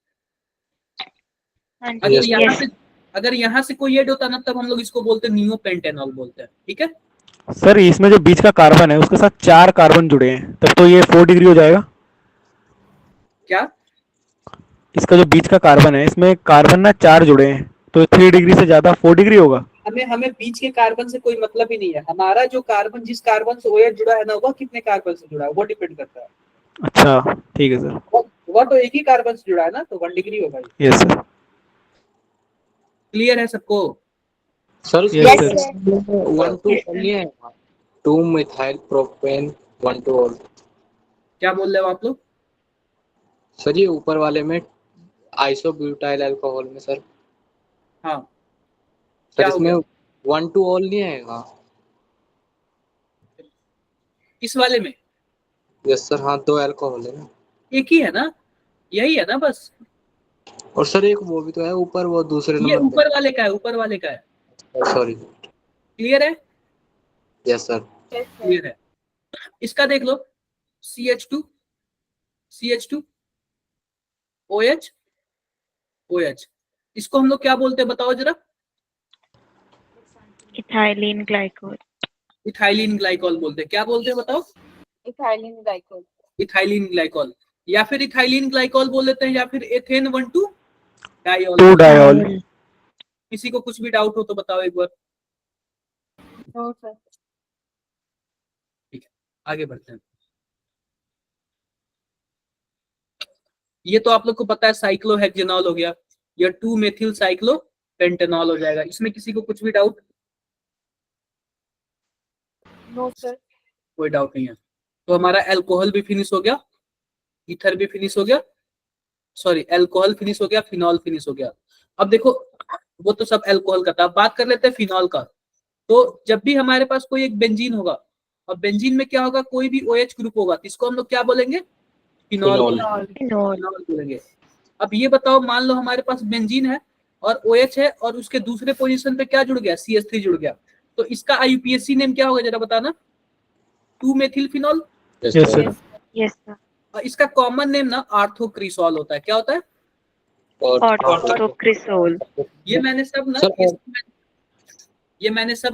अगर यहाँ से कोई ऐड होता ना तब हम लोग इसको बोलते हैं नियो पेंटेनॉल बोलते हैं। ठीक है सर, इसमें जो बीच का कार्बन है उसके साथ 4 कार्बन जुड़े हैं, तब तो ये 4 डिग्री हो जाएगा। क्या? इसका जो बीच का कार्बन है, इसमें कार्बन ना 4 जुड़े हैं, तो 3 डिग्री से ज्यादा 4 डिग्री होगा। हमें बीच के कार्बन से कोई मतलब ही नहीं है। हमारा जो कार्बन, जिस कार्बन से OH जुड़ा है ना, वह कितने कार्बन से जुड़ा है वो डिपेंड करता है। अच्छा ठीक है सर। वह तो एक ही कार्बन से जुड़ा है ना, तो 1 डिग्री होगा। Yes sir. क्लियर है सबको? Sir yes sir. 1 2 only है, 2 methyl propane 1 2 ऑल। क्या बोल रहे हो आप लोग? सर ये ऊपर वाले में आइसोब्यूटाइल अल्कोहल में सर। हाँ सर इसमें 1 2 ऑल नहीं आएगा इस वाले में? यस सर, हाँ 2 अल्कोहल है ना, एक ही है ना, यही है ना बस। और सर एक वो भी तो है ऊपर, वो दूसरे ये नंबर ऊपर वाले का है, ऊपर वाले का है। सॉरी। क्लियर है? Yes sir. क्लियर है। इसका देख लो, CH2, CH2, OH, OH। इसको हम लोग क्या बोलते हैं बताओ जरा? Ethylene glycol. इथाइलिन ग्लाइकोल बोलते हैं। क्या बोलते हैं बताओ? Ethylene glycol. इथाइलिन ग्लाइकोल, या फिर इथाइलिन ग्लाइकोल बोल देते हैं, या फिर एथेन 1 2 डाइऑल। 2 डाइऑल। किसी को कुछ भी डाउट हो तो बताओ एक बार। No sir. ठीक है, आगे बढ़ते हैं। ये तो आप लोग को पता है, साइक्लोहेक्सेनॉल हो गया, या 2 मेथिल साइक्लो पेंटेनॉल हो जाएगा। इसमें किसी को कुछ भी डाउट? No sir. कोई डाउट नहीं है। तो हमारा अल्कोहल भी फिनिश हो गया, ईथर भी फिनिश हो गया, सॉरी अल्कोहल फिनिश हो गया, फिनॉल फिनिश हो गया। अब देखो वो तो सब अल्कोहल का था, अब बात कर लेते हैं फिनॉल का। तो जब भी हमारे पास कोई एक बेंजीन होगा, और बेंजीन में क्या होगा, कोई भी OH ग्रुप होगा, तो इसको हम लोग क्या बोलेंगे, फिनॉल बोलेंगे। अब ये बताओ, मान लो हमारे पास बेंजीन है और OH है, और उसके दूसरे पोजीशन पे क्या जुड़ गया, CH3 जुड़ गया, तो इसका IUPAC नेम क्या होगा जरा बताना? 2 methyl phenol. Yes sir. Yes sir. और इसका कॉमन नेम ना आर्थोक्रिसॉल होता है। क्या होता है? ऑर्थोक्रिसोल। ये मैंने सब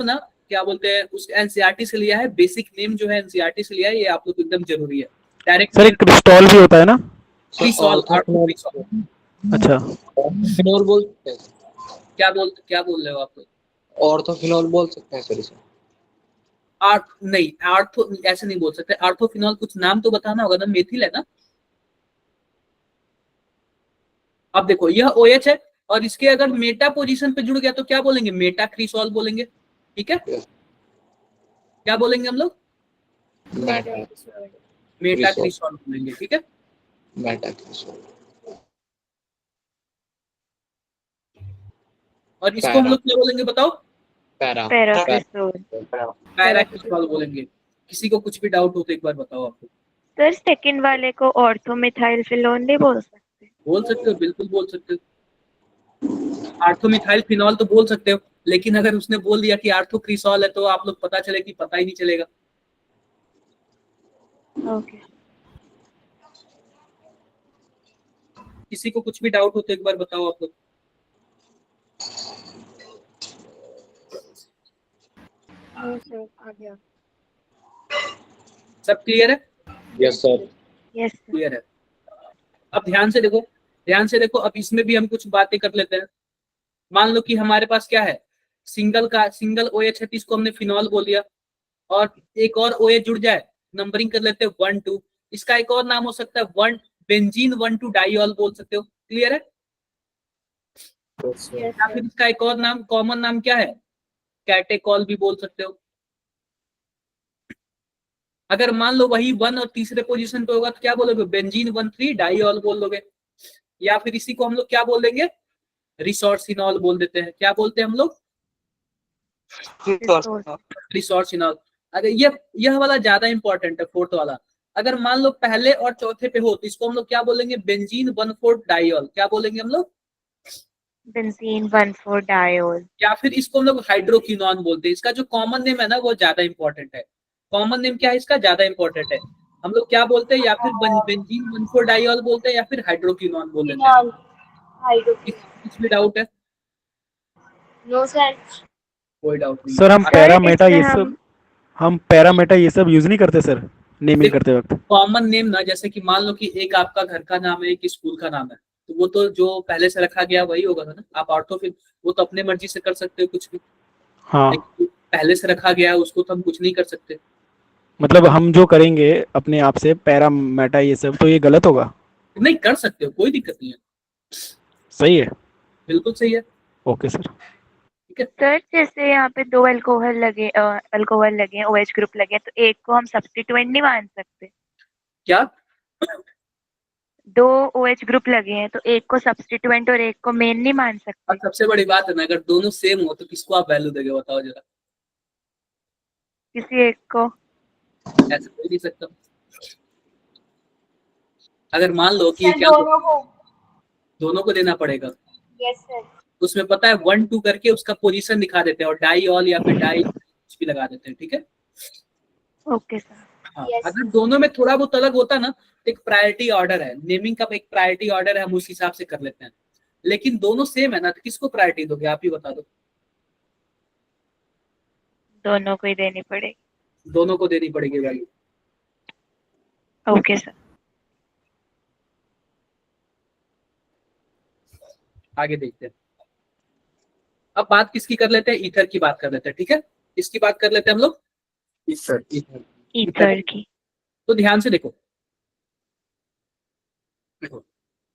ना क्या बोलते हैं, उस NCERT से लिया है। बेसिक नेम जो है NCERT से लिया है, ये आप लोग एकदम जरूरी है। डायरेक्ट सर एक क्रिस्टॉल भी होता है ना? क्रिसॉल, आर्थोक्रिसॉल। अच्छा, फिनॉल बोल सकते हैं। क्या बोल रहे हो आप लोग? ऑर्थोफिनॉल बोल सकते हैं सर इसे। नहीं आर्थो ऐसे नहीं बोल सकते, आर्थोफिनॉल कुछ नाम तो बताना होगा ना, मेथिल है ना। अब देखो यह OH है और इसके अगर मेटा पोजीशन पे जुड़ गया तो क्या बोलेंगे, मेटा क्रिसॉल बोलेंगे, ठीक है। क्या बोलेंगे हम लोग, मेटा क्रिसॉल बोलेंगे, ठीक है। मेटा क्रिसॉल। और इसको हम लोग क्या बोलेंगे बताओ, पैरा पैराक्रिसोल। पैराक्रिसॉल बोलेंगे। किसी को कुछ भी डाउट हो तो एक बार बताओ आपको। सर सेकंड वाले को ऑर्थोमिथाइल फिनोल नहीं बोल सकते? बोल सकते हो, बिल्कुल बोल सकते हो। आर्थोमिथाइल फिनॉल तो बोल सकते हो, लेकिन अगर उसने बोल दिया कि आर्थोक्रिसॉल है तो आप लोग पता चले कि पता ही नहीं चलेगा। ओके। किसी को कुछ भी डाउट हो तो एक बार बताओ आप लोग। सब क्लियर है? Yes sir. Yes sir. Clear है। अब ध्यान से देखो, ध्यान से देखो, अब इसमें भी हम कुछ बातें कर लेते हैं। मान लो कि हमारे पास क्या है, सिंगल OH है, इसको हमने फिनॉल बोल दिया, और एक और OH जुड़ जाए, नंबरिंग कर लेते हैं 1 2। इसका एक और नाम हो सकता है बेंजीन 1,2 डाइऑल बोल सकते हो। क्लियर है? या फिर इसका एक और नाम, कॉमन नाम क्या है, कैटेकॉल भी बोल सकते हो। अगर मान लो वही 1 और तीसरे पोजीशन पे होगा तो क्या बोलोगे, बेंजीन 1,3 डाइऑल बोल लोगे। या फिर इसी को हम लोग क्या बोल देंगे, रिसोर्सिनॉल बोल देते हैं। क्या बोलते हैं हम लोग, रिसोर्सिनॉल। अगर यह वाला ज्यादा इंपॉर्टेंट है, फोर्थ वाला। अगर मान लो पहले और चौथे पे हो तो इसको हम लोग क्या बोलेंगे, बेंजीन 1,4 डाइऑल। क्या बोलेंगे हम लोग, बेंजीन 1,4 डाइऑल। या फिर इसको हम लोग हाइड्रोक्विनोन बोलते हैं। इसका जो कॉमन नेम है ना वो ज्यादा इंपॉर्टेंट है। कॉमन नेम क्या है इसका, ज्यादा इंपॉर्टेंट है। हम लोग क्या बोलते हैं, या फिर बेंजीन 1,4 डाइऑल बोलते हैं, या फिर हाइड्रोक्विनोन बोल देते हैं। कुछ भी डाउट है? No sir. कोई डाउट नहीं सर हम है। पैरामेटा ये इसमें सब हम पैरामेटा ये सब यूज नहीं करते सर नेमिंग करते वक्त? कॉमन नेम ना, जैसे कि मान लो कि एक आपका घर का नाम है, एक स्कूल का नाम है, तो वो तो जो पहले से रखा गया वही होगा ना। आप ऑर्थोफिन वो तो अपने मर्जी से कर सकते हो कुछ भी। हाँ, लेकिन पहले से रखा गया है उसको तो हम कुछ नहीं कर सकते। मतलब हम जो करेंगे अपने आप से पैरामेटा ये सब, तो ये गलत होगा? नहीं, कर सकते हो, कोई दिक्कत नहीं है। सही है, बिल्कुल सही है। Okay sir. सर जैसे यहाँ पे 2 अल्कोहल लगे हैं, OH ग्रुप लगे हैं, तो एक को हम सब्स्टिट्यूएंट नहीं मान सकते? क्या? 2 OH ग्रुप लगे हैं तो एक को सब्स्टिट्यूएंट और एक को मेन नहीं मान सकते? और सबसे बड़ी बात है ना, अगर दोनों सेम हो तो किसको आप वैल्यू दोगे, बताओ जरा। किसी एक को। ऐसा कोई नहीं सकता। अगर मान लो कि सर क्या दोनों को देना पड़ेगा। Yes sir. उसमें पता है 1 2 करके उसका पोजीशन दिखा देते हैं, और डाइऑल या फिर डाई कुछ भी लगा देते हैं, ठीक है। Okay sir. हाँ, Yes. अगर दोनों में थोड़ा बहुत अलग होता ना तो एक प्रायोरिटी ऑर्डर है, नेमिंग का एक प्रायोरिटी ऑर्डर है, हम उस हिसाब से कर लेते हैं। लेकिन दोनों सेम है ना, तो किसको प्रायोरिटी दोगे, आप ही बता दो। दोनों को ही देनी पड़ेगी। दोनों को देनी पड़ेगी वैल्यू। Okay sir. आगे देखते हैं। अब बात किसकी कर लेते हैं, ईथर की बात कर लेते हैं, ठीक है। इसकी बात कर लेते हैं हम लोग, ईथर की। तो ध्यान से देखो,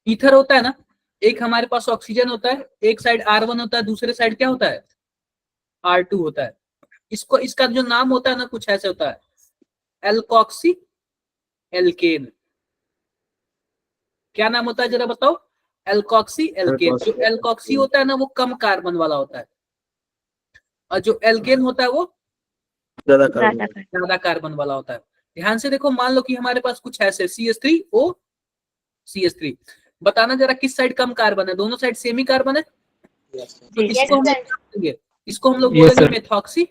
ईथर होता है ना, एक हमारे पास ऑक्सीजन होता है, एक साइड R1 होता है, दूसरे साइड क्या होता है, R2 होता है। इसका जो नाम होता है ना कुछ ऐसे होता है, एल्कोक्सी एल्केन। क्या नाम होता है जरा बताओ, एल्कोक्सी एल्केन। जो एल्कोक्सी होता है ना वो कम कार्बन वाला होता है, और जो एल्केन होता है वो ज्यादा कार्बन वाला होता है। ध्यान से देखो, मान लो कि हमारे पास कुछ ऐसे CH3O CH3, बताना जरा किस साइड कम कार्बन है, दोनों साइड सेमी कार्बन है। तो इसको हम लोग बोलेंगे मेथॉक्सी,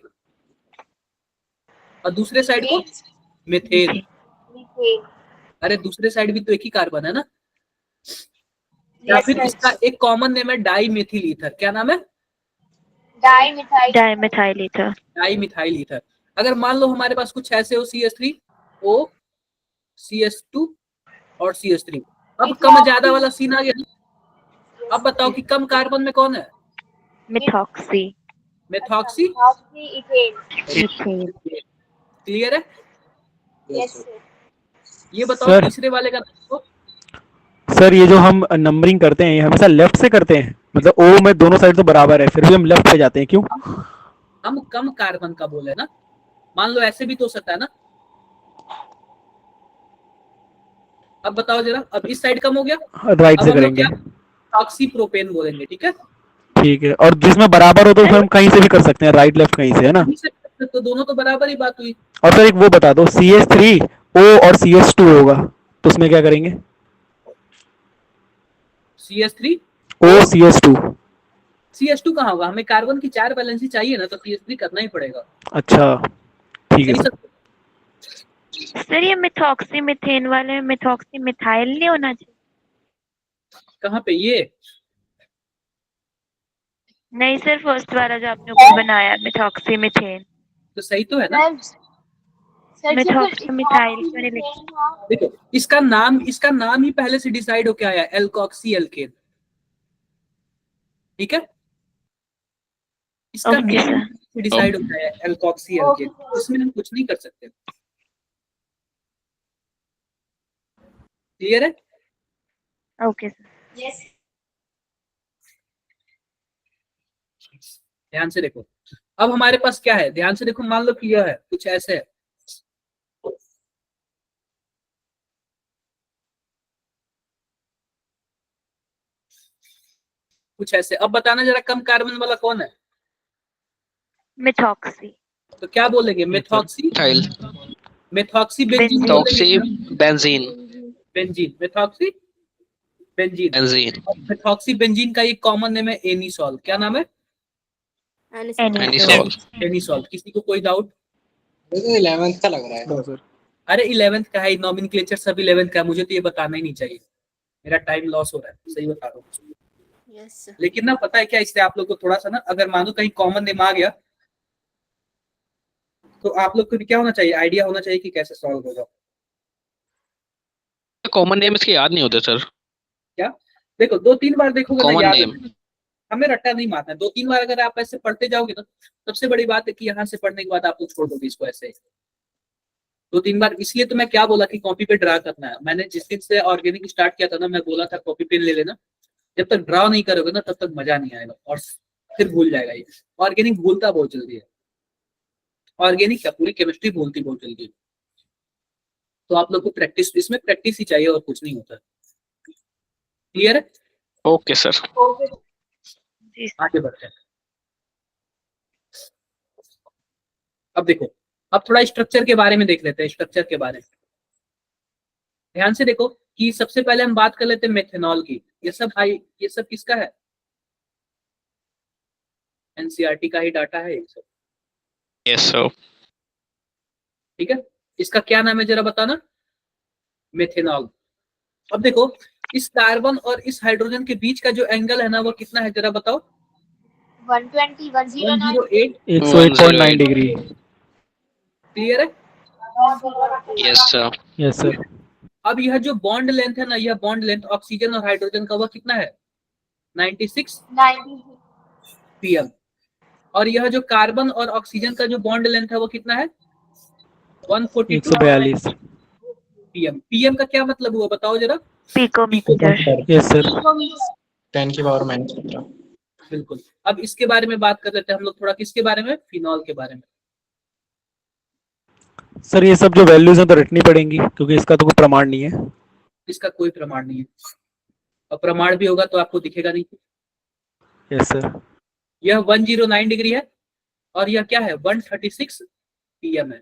और दूसरे साइड को मेथेन। अरे दूसरे साइड भी तो एक ही कार्बन है ना। या फिर इसका एक कॉमन नेम है डाईमिथिल ईथर। क्या नाम है, डाईमिथाइल ईथर। Dimethyl ether. अगर मान लो हमारे पास कुछ ऐसे हो, CH3O CH2 और CH3। अब कम ज्यादा वाला सीन आ गया। अब बताओ कि कम कार्बन में कौन है, मिथॉक्सी। मेथॉक्सी क्लियर है? Yes sir. सर। ये बताओ सर। तीसरे वाले का देखो। सर ये जो हम नंबरिंग करते हैं ये हमेशा लेफ्ट से करते हैं, मतलब ओ में दोनों साइड तो बराबर है फिर भी हम लेफ्ट पे जाते हैं, क्यों? हम कम कार्बन का बोले ना, मान लो ऐसे भी तो हो सकता है ना। अब बताओ जरा, अब इस साइड कम हो गया, राइट अब से हम लोग करेंगे। क्या ऑक्सीप्रोपेन बोलेंगे, ठीक है? ठीक है, और जिसमें बराबर हो तो फिर हम कहीं से भी कर सकते हैं, राइट लेफ्ट कहीं से, है ना? तो दोनों तो बराबर ही बात हुई। और सर एक वो बता दो, CH3O और CH2 होगा तो उसमें क्या करेंगे? CH3 O CH2। CH2 कहाँ होगा? हमें कार्बन की 4 वैलेंसी चाहिए ना, तो CH3 करना ही पड़ेगा। अच्छा ठीक है सही सर। सब। सर ये मिथॉक्सी मिथेन वाले में मिथॉक्सी मिथाइल नहीं होना चाहिए? कहाँ पे ये? नहीं सर, फर्स्ट वाला जो आपने ऊपर बनाया मिथॉक्सी मिथेन। तो सही तो है ना? मैम सर जी फिर मिथॉक्सी मिथाइल क्यों नहीं लिखा? इथॉक्सी हाँ देखो इसका नाम ही पहले से डिसाइड हो के आया, एल्कोक्सी एल्केन, ठीक है? इसका ओके नाम सर। डिसाइड हो गया है, एल्कोक्सी ओके एल्केन, सर। इसमें हम कुछ नहीं कर सकते। क्लियर है? Okay sir. यस ध्यान से देखो, अब हमारे पास क्या है, ध्यान से देखो, मान लो कि यह है कुछ ऐसे है, कुछ ऐसे। अब बताना जरा कम कार्बन वाला कौन है? मिथॉक्सी। तो क्या बोलेंगे? Methoxy, methyl, methoxy benzene methoxy बोलेंगे, benzene, benzene, methoxy benzene. Benzene, methoxy benzene का एक कॉमन नेम है एनिसॉल। क्या नाम है? एनिसॉल। एनिसॉल। किसी को कोई डाउट? मुझे तो 11th का लग रहा है। हाँ, सर। अरे 11th का है, नॉमेनक्लेचर सब 11th का है, मुझे तो ये बताना ही नहीं चाहिए, मेरा टाइम लॉस हो रहा है, सही बता रहा हूँ। यस लेकिन ना पता है क्या, इससे आप लोग को थोड़ा सा ना, अगर मानो कहीं कॉमन नेम आ गया तो आप लोग को भी क्या होना चाहिए, आइडिया होना चाहिए कि कैसे सॉल्व होगा। कॉमन नेम इसके याद नहीं होते सर। क्या? देखो 2-3 बार देखोगे ना कॉमन याद नेम। हमें रट्टा नहीं मारना है। 2-3 बार अगर आप ऐसे पढ़ते जाओगे ना, सबसे बड़ी बात है कि यहाँ से पढ़ने के बाद आप लोग छोड़ दोगे इसको ऐसे 2-3 बार। इसलिए तो मैं क्या बोला कि कॉपी पे ड्रा करना है। मैंने जिस दिन से ऑर्गेनिक स्टार्ट किया था ना, मैं बोला था कॉपी पेन ले लेना, जब तक ड्रा नहीं करोगे ना तब तक मजा नहीं आएगा और फिर भूल जाएगा ये। ऑर्गेनिक भूलता बहुत जल्दी है, ऑर्गेनिक क्या पूरी केमिस्ट्री भूलती बहुत जल्दी है। तो आप लोग को प्रैक्टिस, इसमें प्रैक्टिस ही चाहिए और कुछ नहीं होता। क्लियर है? Okay sir. ओके जी सर। आगे बढ़ते हैं। अब देखो, अब थोड़ा स्ट्रक्चर के बारे में देख लेते हैं, स्ट्रक्चर के बारे में ध्यान से देखो कि सबसे पहले हम बात कर लेते हैं मेथेनॉल की। ये सब किसका है? एनसीईआरटी का ही डाटा है ये सब, यस सर। ठीक है? इसका क्या नाम है जरा बताना? मेथेनॉल। अब देखो, इस कार्बन और इस हाइड्रोजन के बीच का जो एंगल है ना, वो कितना है जरा बताओ? 120 109 108। 108.9 डिग्री। क्लियर है? Yes sir. Yes sir. अब यह जो बॉन्ड लेंथ है ना, यह बॉन्ड लेंथ ऑक्सीजन और हाइड्रोजन का वह कितना है? 96 pm। और यह जो कार्बन और ऑक्सीजन का जो बॉन्ड लेंथ है वो कितना है? 142 142। pm। pm का क्या मतलब हुआ बताओ जरा? पिकोमीटर। Yes sir. 10 की पावर -17। बिल्कुल। अब इसके बारे में बात कर लेते हैं हम लोग थोड़ा, किसके बारे में? फिनॉल के बारे में। सर ये सब जो वैल्यूज हैं तो रटनी पड़ेंगी क्योंकि इसका तो कोई प्रमाण नहीं है। इसका कोई प्रमाण नहीं है, और प्रमाण भी होगा तो आपको दिखेगा नहीं। Yes sir. यह 109 डिग्री है और यह क्या है? 136 pm है।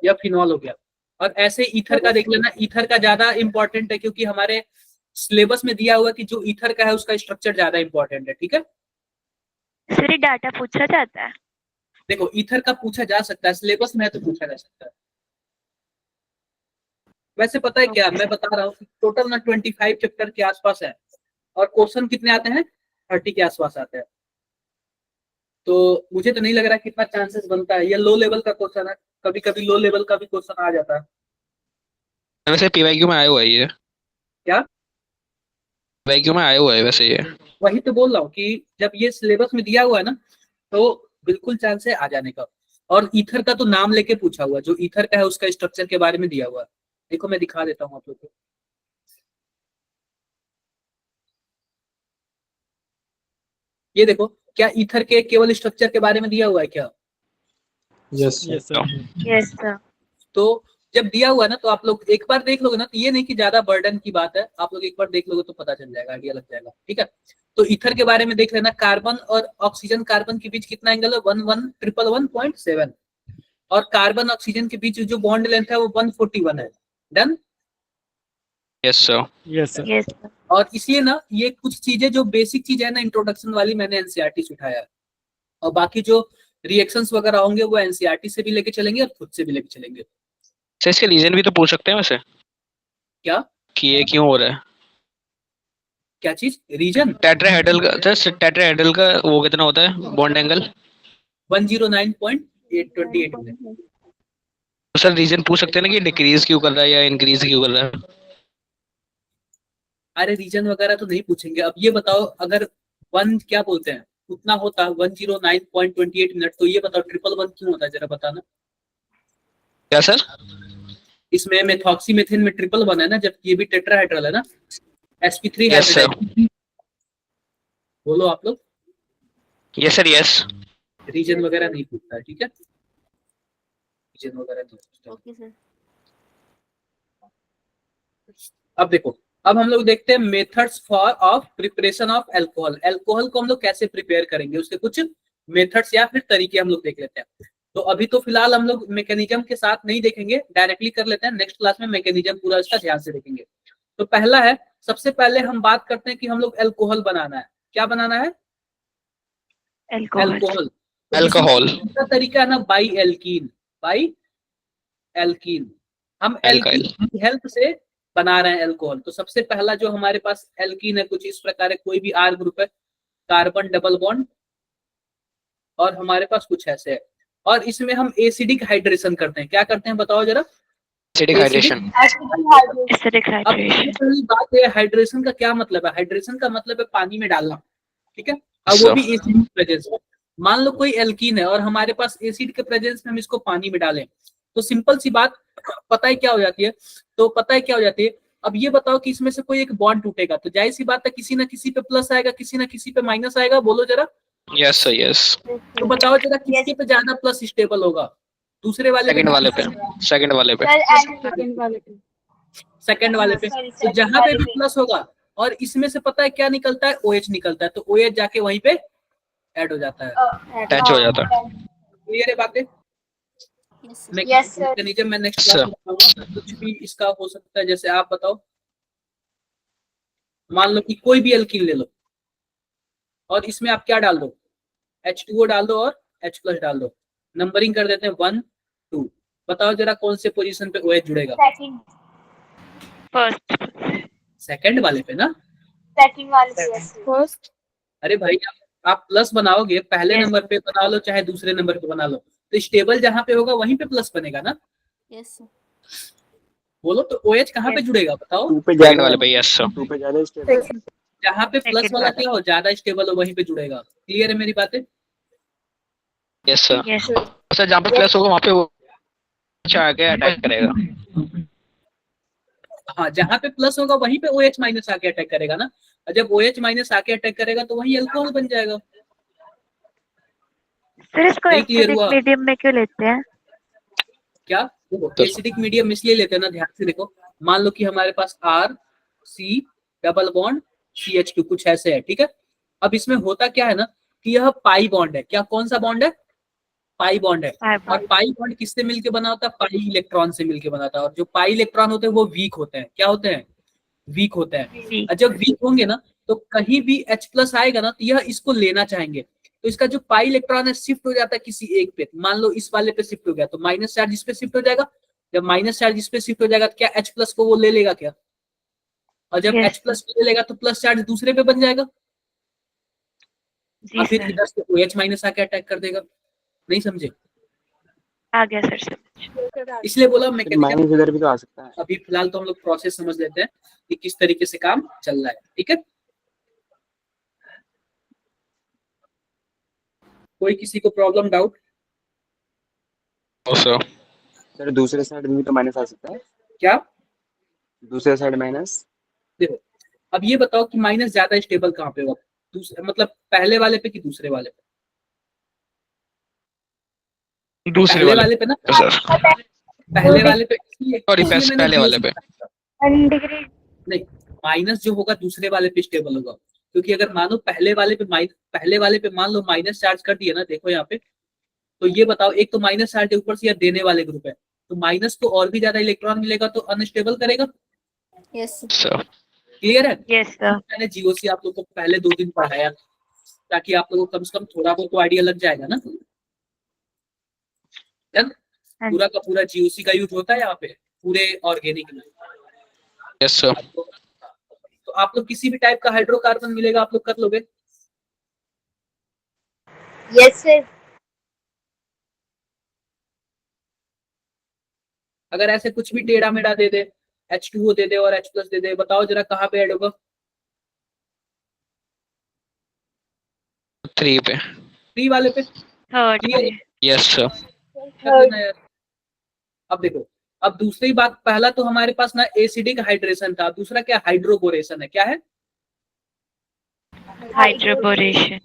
यह फिनॉल हो गया। और ऐसे ईथर का देख लेना, ईथर का ज्यादा इंपॉर्टेंट है क्योंकि हमारे सिलेबस में दिया हुआ कि जो ईथर का है उसका स्ट्रक्चर ज्यादा इंपॉर्टेंट है, ठीक है? सर ये डाटा पूछा जाता है? देखो ईथर का पूछा जा सकता है, सिलेबस में है तो पूछा जा सकता है। वैसे पता है क्या, मैं बता रहा हूँ टोटल ना 25 चैप्टर के आसपास है और क्वेश्चन कितने आते हैं? 30 के आसपास आते हैं। तो मुझे तो नहीं लग रहा कितना चांसेस बनता है। ये लो लेवल का क्वेश्चन है, कभी कभी लो लेवल का भी क्वेश्चन आ जाता है। वैसे पीवाईक्यू में आया हुआ है ये। क्या? पीवाईक्यू में आया हुआ है वैसे ये। वही तो बोल रहा हूँ कि जब ये सिलेबस में दिया हुआ है ना तो बिल्कुल चांस है आ जाने का। और ईथर का तो नाम लेके पूछा हुआ, जो ईथर का है उसका स्ट्रक्चर के बारे में दिया हुआ है। देखो मैं दिखा देता हूँ आप लोग को। ये देखो, क्या ईथर के केवल स्ट्रक्चर के बारे में दिया हुआ है क्या? Yes yes sir. Yes sir. तो जब दिया हुआ है ना, तो आप लोग एक बार देख लोगे ना, तो ये नहीं कि ज्यादा बर्डन की बात है, आप लोग एक बार देख लोगे तो पता चल जाएगा, आइडिया लग जाएगा। ठीक है, तो ईथर के बारे में देख लेना। कार्बन और ऑक्सीजन, कार्बन के बीच कितना एंगल है? 11111.7, और कार्बन ऑक्सीजन के बीच जो बॉन्ड लेंथ है वो 141 है। Done? Yes sir. Yes sir. Yes sir. और इसलिए ना ये कुछ चीजें जो बेसिक चीज है ना इंट्रोडक्शन वाली, मैंने एनसीईआरटी से उठाया है, और बाकी जो रिएक्शंस वगैरह होंगे वो एनसीईआरटी से भी लेके चलेंगे और खुद से भी लेके चलेंगे। सर इसके रीजन भी तो पूछ सकते हैं वैसे, क्या कि ये क्यों हो रहा है। क्या चीज? रीजन? टेट्राहेड्रल का सर, टेट्राहेड्रल का वो कितना होता है बॉन्ड एंगल? 109.828 में। तो सर रीजन पूछ सकते हैं ना कि डिक्रीज क्यों कर रहा है या इंक्रीज क्यों कर रहा है। अरे रीजन वगैरह तो नहीं पूछेंगे। अब ये बताओ, अगर वन क्या बोलते हैं उतना होता 109.28 मिनट, तो ये बताओ 111 क्यों होता है, जरा बताना। क्या सर? इसमें मेथॉक्सीमेथिन में 111 है ना, जबकि ये भी टेट्राहेड्रल है ना, sp3 यस सर। हाइब्रिडाइज। बोलो आप लोग। Yes sir. यस। रीजन वगैरह नहीं पूछता है, ठीक है, रीजन वगैरह नहीं पूछता। Okay sir. अब देखो, अब हम लोग देखते हैं methods for of preparation of alcohol. Alcohol को हम लोग कैसे प्रिपेयर करेंगे, उसके कुछ मेथड्स या फिर तरीके हम लोग देख लेते हैं। तो अभी तो फिलहाल हम लोग मैकेनिज्म के साथ नहीं देखेंगे, डायरेक्टली कर लेते हैं। नेक्स्ट क्लास में मैकेनिज्म पूरा इसका ध्यान से देखेंगे। तो पहला है, सबसे पहले हम बात करते हैं कि हम लोग अल्कोहल बनाना है। क्या बनाना है? अल्कोहल। अल्कोहल दूसरा तरीका है ना बाई एल्कीन। बाई एल्कीन, हम एल्काइल। एल्कीन की हेल्प से बना रहे हैं अल्कोहल। तो सबसे पहला जो हमारे पास एल्कीन है कुछ इस प्रकार है, कोई भी आर ग्रुप है, कार्बन डबल बॉन्ड, और हमारे पास कुछ ऐसे है, और इसमें हम एसिडिक हाइड्रेशन करते हैं। क्या करते हैं बताओ जरा? Acidic hydration. एसिडिक अब हाइड्रेशन। पहली बात है, हाइड्रेशन का क्या मतलब है? हाइड्रेशन का मतलब है पानी में डालना, ठीक है। अब वो सर। भी एसिड प्रेजेंस में। मान लो कोई एल्कीन है और हमारे पास एसिड के प्रेजेंस में हम इसको पानी में डालें, तो सिंपल सी बात पता है क्या हो जाती है? तो पता है क्या हो जाती है? अब ये बताओ कि इसमें से कोई एक बॉन्ड टूटेगा, तो जाहिर सी बात है किसी ना किसी पे प्लस आएगा, किसी ना किसी पे माइनस आएगा। बोलो जरा। Yes sir. यस। तो बताओ जरा किसके पे ज्यादा प्लस स्टेबल होगा? दूसरे वाले पे? सेकंड वाले पे। सेकंड वाले पे। सेकंड वाले पे। तो जहां पे भी प्लस होगा, और इसमें से पता है क्या निकलता है? OH निकलता है, तो OH जाके वहीं पे ऐड हो जाता है। अटैच हो जाता है। क्लियर है बातें? Yes, sir. मैकेनिज्म में नेक्स्ट क्लास में बताऊंगा। कुछ भी इसका हो सकता है, जैसे आप बताओ, मान लो कि कोई भी एल्कीन ले लो और इसमें आप क्या डाल दो? H2O डाल दो और H+ डाल दो। नंबरिंग कर देते हैं 1 2। बताओ जरा कौन से पोजीशन पे OH जुड़ेगा? Second. फर्स्ट। सेकंड वाले पे ना? Second वाले पे, yes, sir. फर्स्ट। अरे भाई, आप प्लस बनाओगे, पहले Yes. नंबर पे बना लो चाहे दूसरे नंबर पे बना लो, तो स्टेबल जहां पे होगा वहीं पे प्लस बनेगा ना। Yes sir. बोलो तो OH कहाँ पे Yes. जुड़ेगा बताओ? सेकंड वाले पे। Yes sir. जहाँ पे प्लस Second वाला वाला। क्या हो, ज्यादा स्टेबल हो, वहीं पे जुड़ेगा। क्लियर है मेरी बातें? Yes sir. यस। सर जहाँ पे प्लस होगा वहाँ पे वो आके अटैक करेगा। हाँ, जहाँ पे प्लस होगा वहीं पे OH माइनस आके अटैक करेगा ना। और जब OH माइनस आके अटैक करेगा तो वहीं अल्कोहल बन जाएगा। सर इसको नहीं clear एसिडिक हुआ? मीडियम में क्यों लेते हैं? क्या? एसिडिक मीडियम इसलिए लेते हैं ना, ध्यान से देखो। मान लो कि हमारे पास RC डबल बॉन्ड CH2 कुछ ऐसे है, ठीक है। अब इसमें होता क्या है ना कि यह पाई बॉन्ड है। क्या? कौन सा बॉन्ड है? पाई बॉन्ड है। और पाई बॉन्ड किससे मिलके बना होता है? पाई इलेक्ट्रॉन से मिलके बना होता है। और जो पाई इलेक्ट्रॉन होते हैं वो वीक होते हैं। क्या होते हैं? वीक होते हैं। और जब वीक होंगे ना, तो कहीं भी H+ आएगा ना, तो यह इसको लेना चाहेंगे, तो इसका जो पाई इलेक्ट्रॉन है शिफ्ट हो जाता है किसी एक पे। मान लो इस वाले पे शिफ्ट हो गया, तो माइनस चार्ज इस पे शिफ्ट हो जाएगा। जब माइनस चार्ज इस पे शिफ्ट हो जाएगा, तो क्या H+ को वो ले लेगा क्या? और जब Yes. H+ को ले लेगा तो प्लस चार्ज दूसरे पे बन जाएगा, जी और फिर सर। इधर से OH माइनस आके अटैक कर देगा। नहीं समझे? आ गया सर सब। इसलिए बोला मैकेनिज्म इधर भी तो आ सकता है। अभी फिलहाल तो हम लोग प्रोसेस समझ लेते हैं कि किस तरीके से काम चल रहा है, ठीक है। कोई किसी को problem, doubt? No sir. Sir दूसरे साइड में भी तो माइनस आ सकता है, क्या दूसरे साइड माइनस। देखो, अब ये बताओ कि माइनस ज्यादा स्टेबल कहाँ पे होगा, मतलब पहले वाले पे कि दूसरे वाले पे? दूसरे पहले वाले वाले पे ना, पे सर। पहले वाले पे सॉरी, इसलिए मैंने पहले वाले GOC पे। डिग्री नहीं, माइनस जो होगा दूसरे वाले पे स्टेबल होगा, क्योंकि अगर मानो पहले वाले पे मान लो माइनस चार्ज कर दिया ना, देखो यहाँ पे, तो ये बताओ, एक तो माइनस चार्ज है ऊपर से, या देने वाले ग्रुप है, तो माइनस को और भी ज्यादा इलेक्ट्रॉन मिलेगा तो अनस्टेबल करेगा। यस सर क्लियर है? Yes sir. मैंने GOC आप लोगों को पहले 2 दिन पढ़ाया, ताकि आप लोगों को कम से कम थोड़ा बहुत तो आइडिया लग जाएगा ना। Done? हाँ पूरा का पूरा GOC का यूज होता है यहाँ पे पूरे ऑर्गेनिक में। Yes sir. तो आप लोग किसी भी टाइप का हाइड्रोकार्बन मिलेगा आप लोग कर लोगे? Yes sir. अगर ऐसे कुछ भी टेढ़ा मेढ़ा दे दे, H2O दे दे और H+ दे दे, बताओ जरा कहाँ पे ऐड होगा? 3 पे। 3 वाले पे। थर्ड Clear पे। है? Yes sir. कर देना यार। अब देखो, अब दूसरी बात, पहला तो हमारे पास ना एसिडिक हाइड्रेशन था, दूसरा क्या हाइड्रोबोरेशन है, क्या है? हाइड्रोबोरेशन।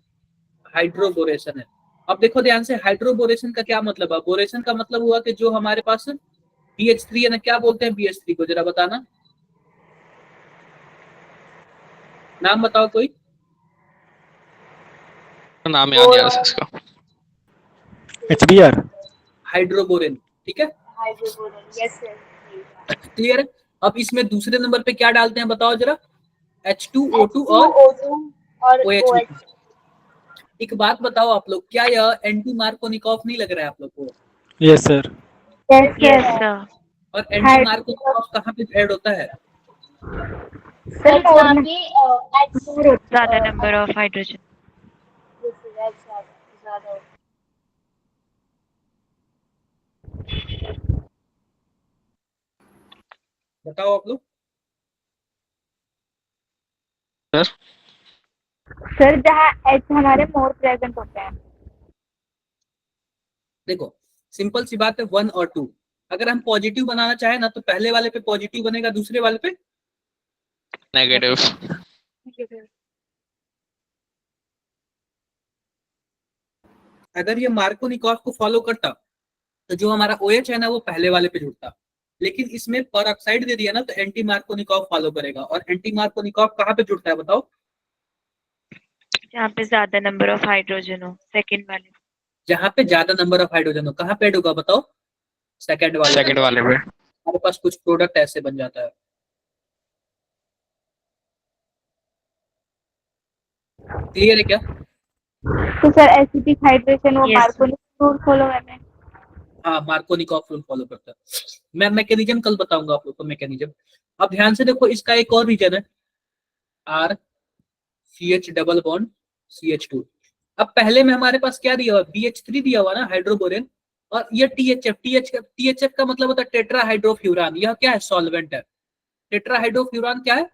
हाइड्रोबोरेशन है। अब देखो ध्यान से, हाइड्रोबोरेशन का क्या मतलब है? बोरेशन का मतलब हुआ कि जो हमारे पास BH3 है ना, क्या बोलते हैं BH3 को, जरा बताना, नाम बताओ कोई। नाम याद नहीं आ रहा इसका। HBr। हाइड्रोबोरेन, ठीक है, हाइड्रोबोरेन, यस सर। क्लियर है? अब इसमें दूसरे नंबर पे क्या डालते हैं बताओ जरा? H2O2 और H2O2 और OH। OH। एक बात बताओ आप लोग, क्या यह एंटी मार्कोनिकॉफ नहीं लग रहा है आप लोग को? Yes sir. Yes sir. और एंटी मार्कोनिकॉफ कहाँ पे ऐड होता है? सर जहाँ पे ज्यादा नंबर ऑफ हाइड्रोजन। ज्यादा होता बताओ आप लोग। सर सर जहाँ एच हमारे मोर प्रेजेंट होते हैं। देखो, सिंपल सी बात है, 1 और 2, अगर हम पॉजिटिव बनाना चाहे ना, तो पहले वाले पे पॉजिटिव बनेगा, दूसरे वाले पे नेगेटिव। अगर ये मार्कोनिकॉफ को फॉलो करता तो जो हमारा OH है ना, वो पहले वाले पे जुड़ता, लेकिन इसमें पर ऑक्साइड दे दिया ना, तो एंटी मार्कोनिकॉफ फॉलो करेगा। और एंटी मार्कोनिकॉफ कहाँ पे जुड़ता है बताओ? जहाँ पे ज्यादा नंबर ऑफ हाइड्रोजन हो, सेकंड वाले। जहाँ पे ज्यादा नंबर ऑफ हाइड्रोजन हो, कहाँ पे ऐड होगा बताओ? सेकंड वाले पे। सेकंड वाले पे। हमारे पास कुछ प्रोडक्ट ऐसे बन जाता है। क्लियर है क्या? तो सर एसिडिक हाइड्रेशन वो मार्कोनिक रूल फॉलो करते हैं। हाँ, मार्कोनिकॉफ रूल फॉलो करता है। मैं मैकेनिज्म कल बताऊंगा आप लोग को, मैकेनिज्म। अब ध्यान से देखो, इसका एक और रीजन है, R CH double bond CH2। अब पहले में हमारे पास क्या दिया हुआ? BH3 दिया हुआ ना, हाइड्रोबोरेन, और ये THF का मतलब होता है टेट्रा हाइड्रोफ्यूरान। यह क्या है? सॉल्वेंट है। टेट्रा हाइड्रोफ्यूरान क्या है?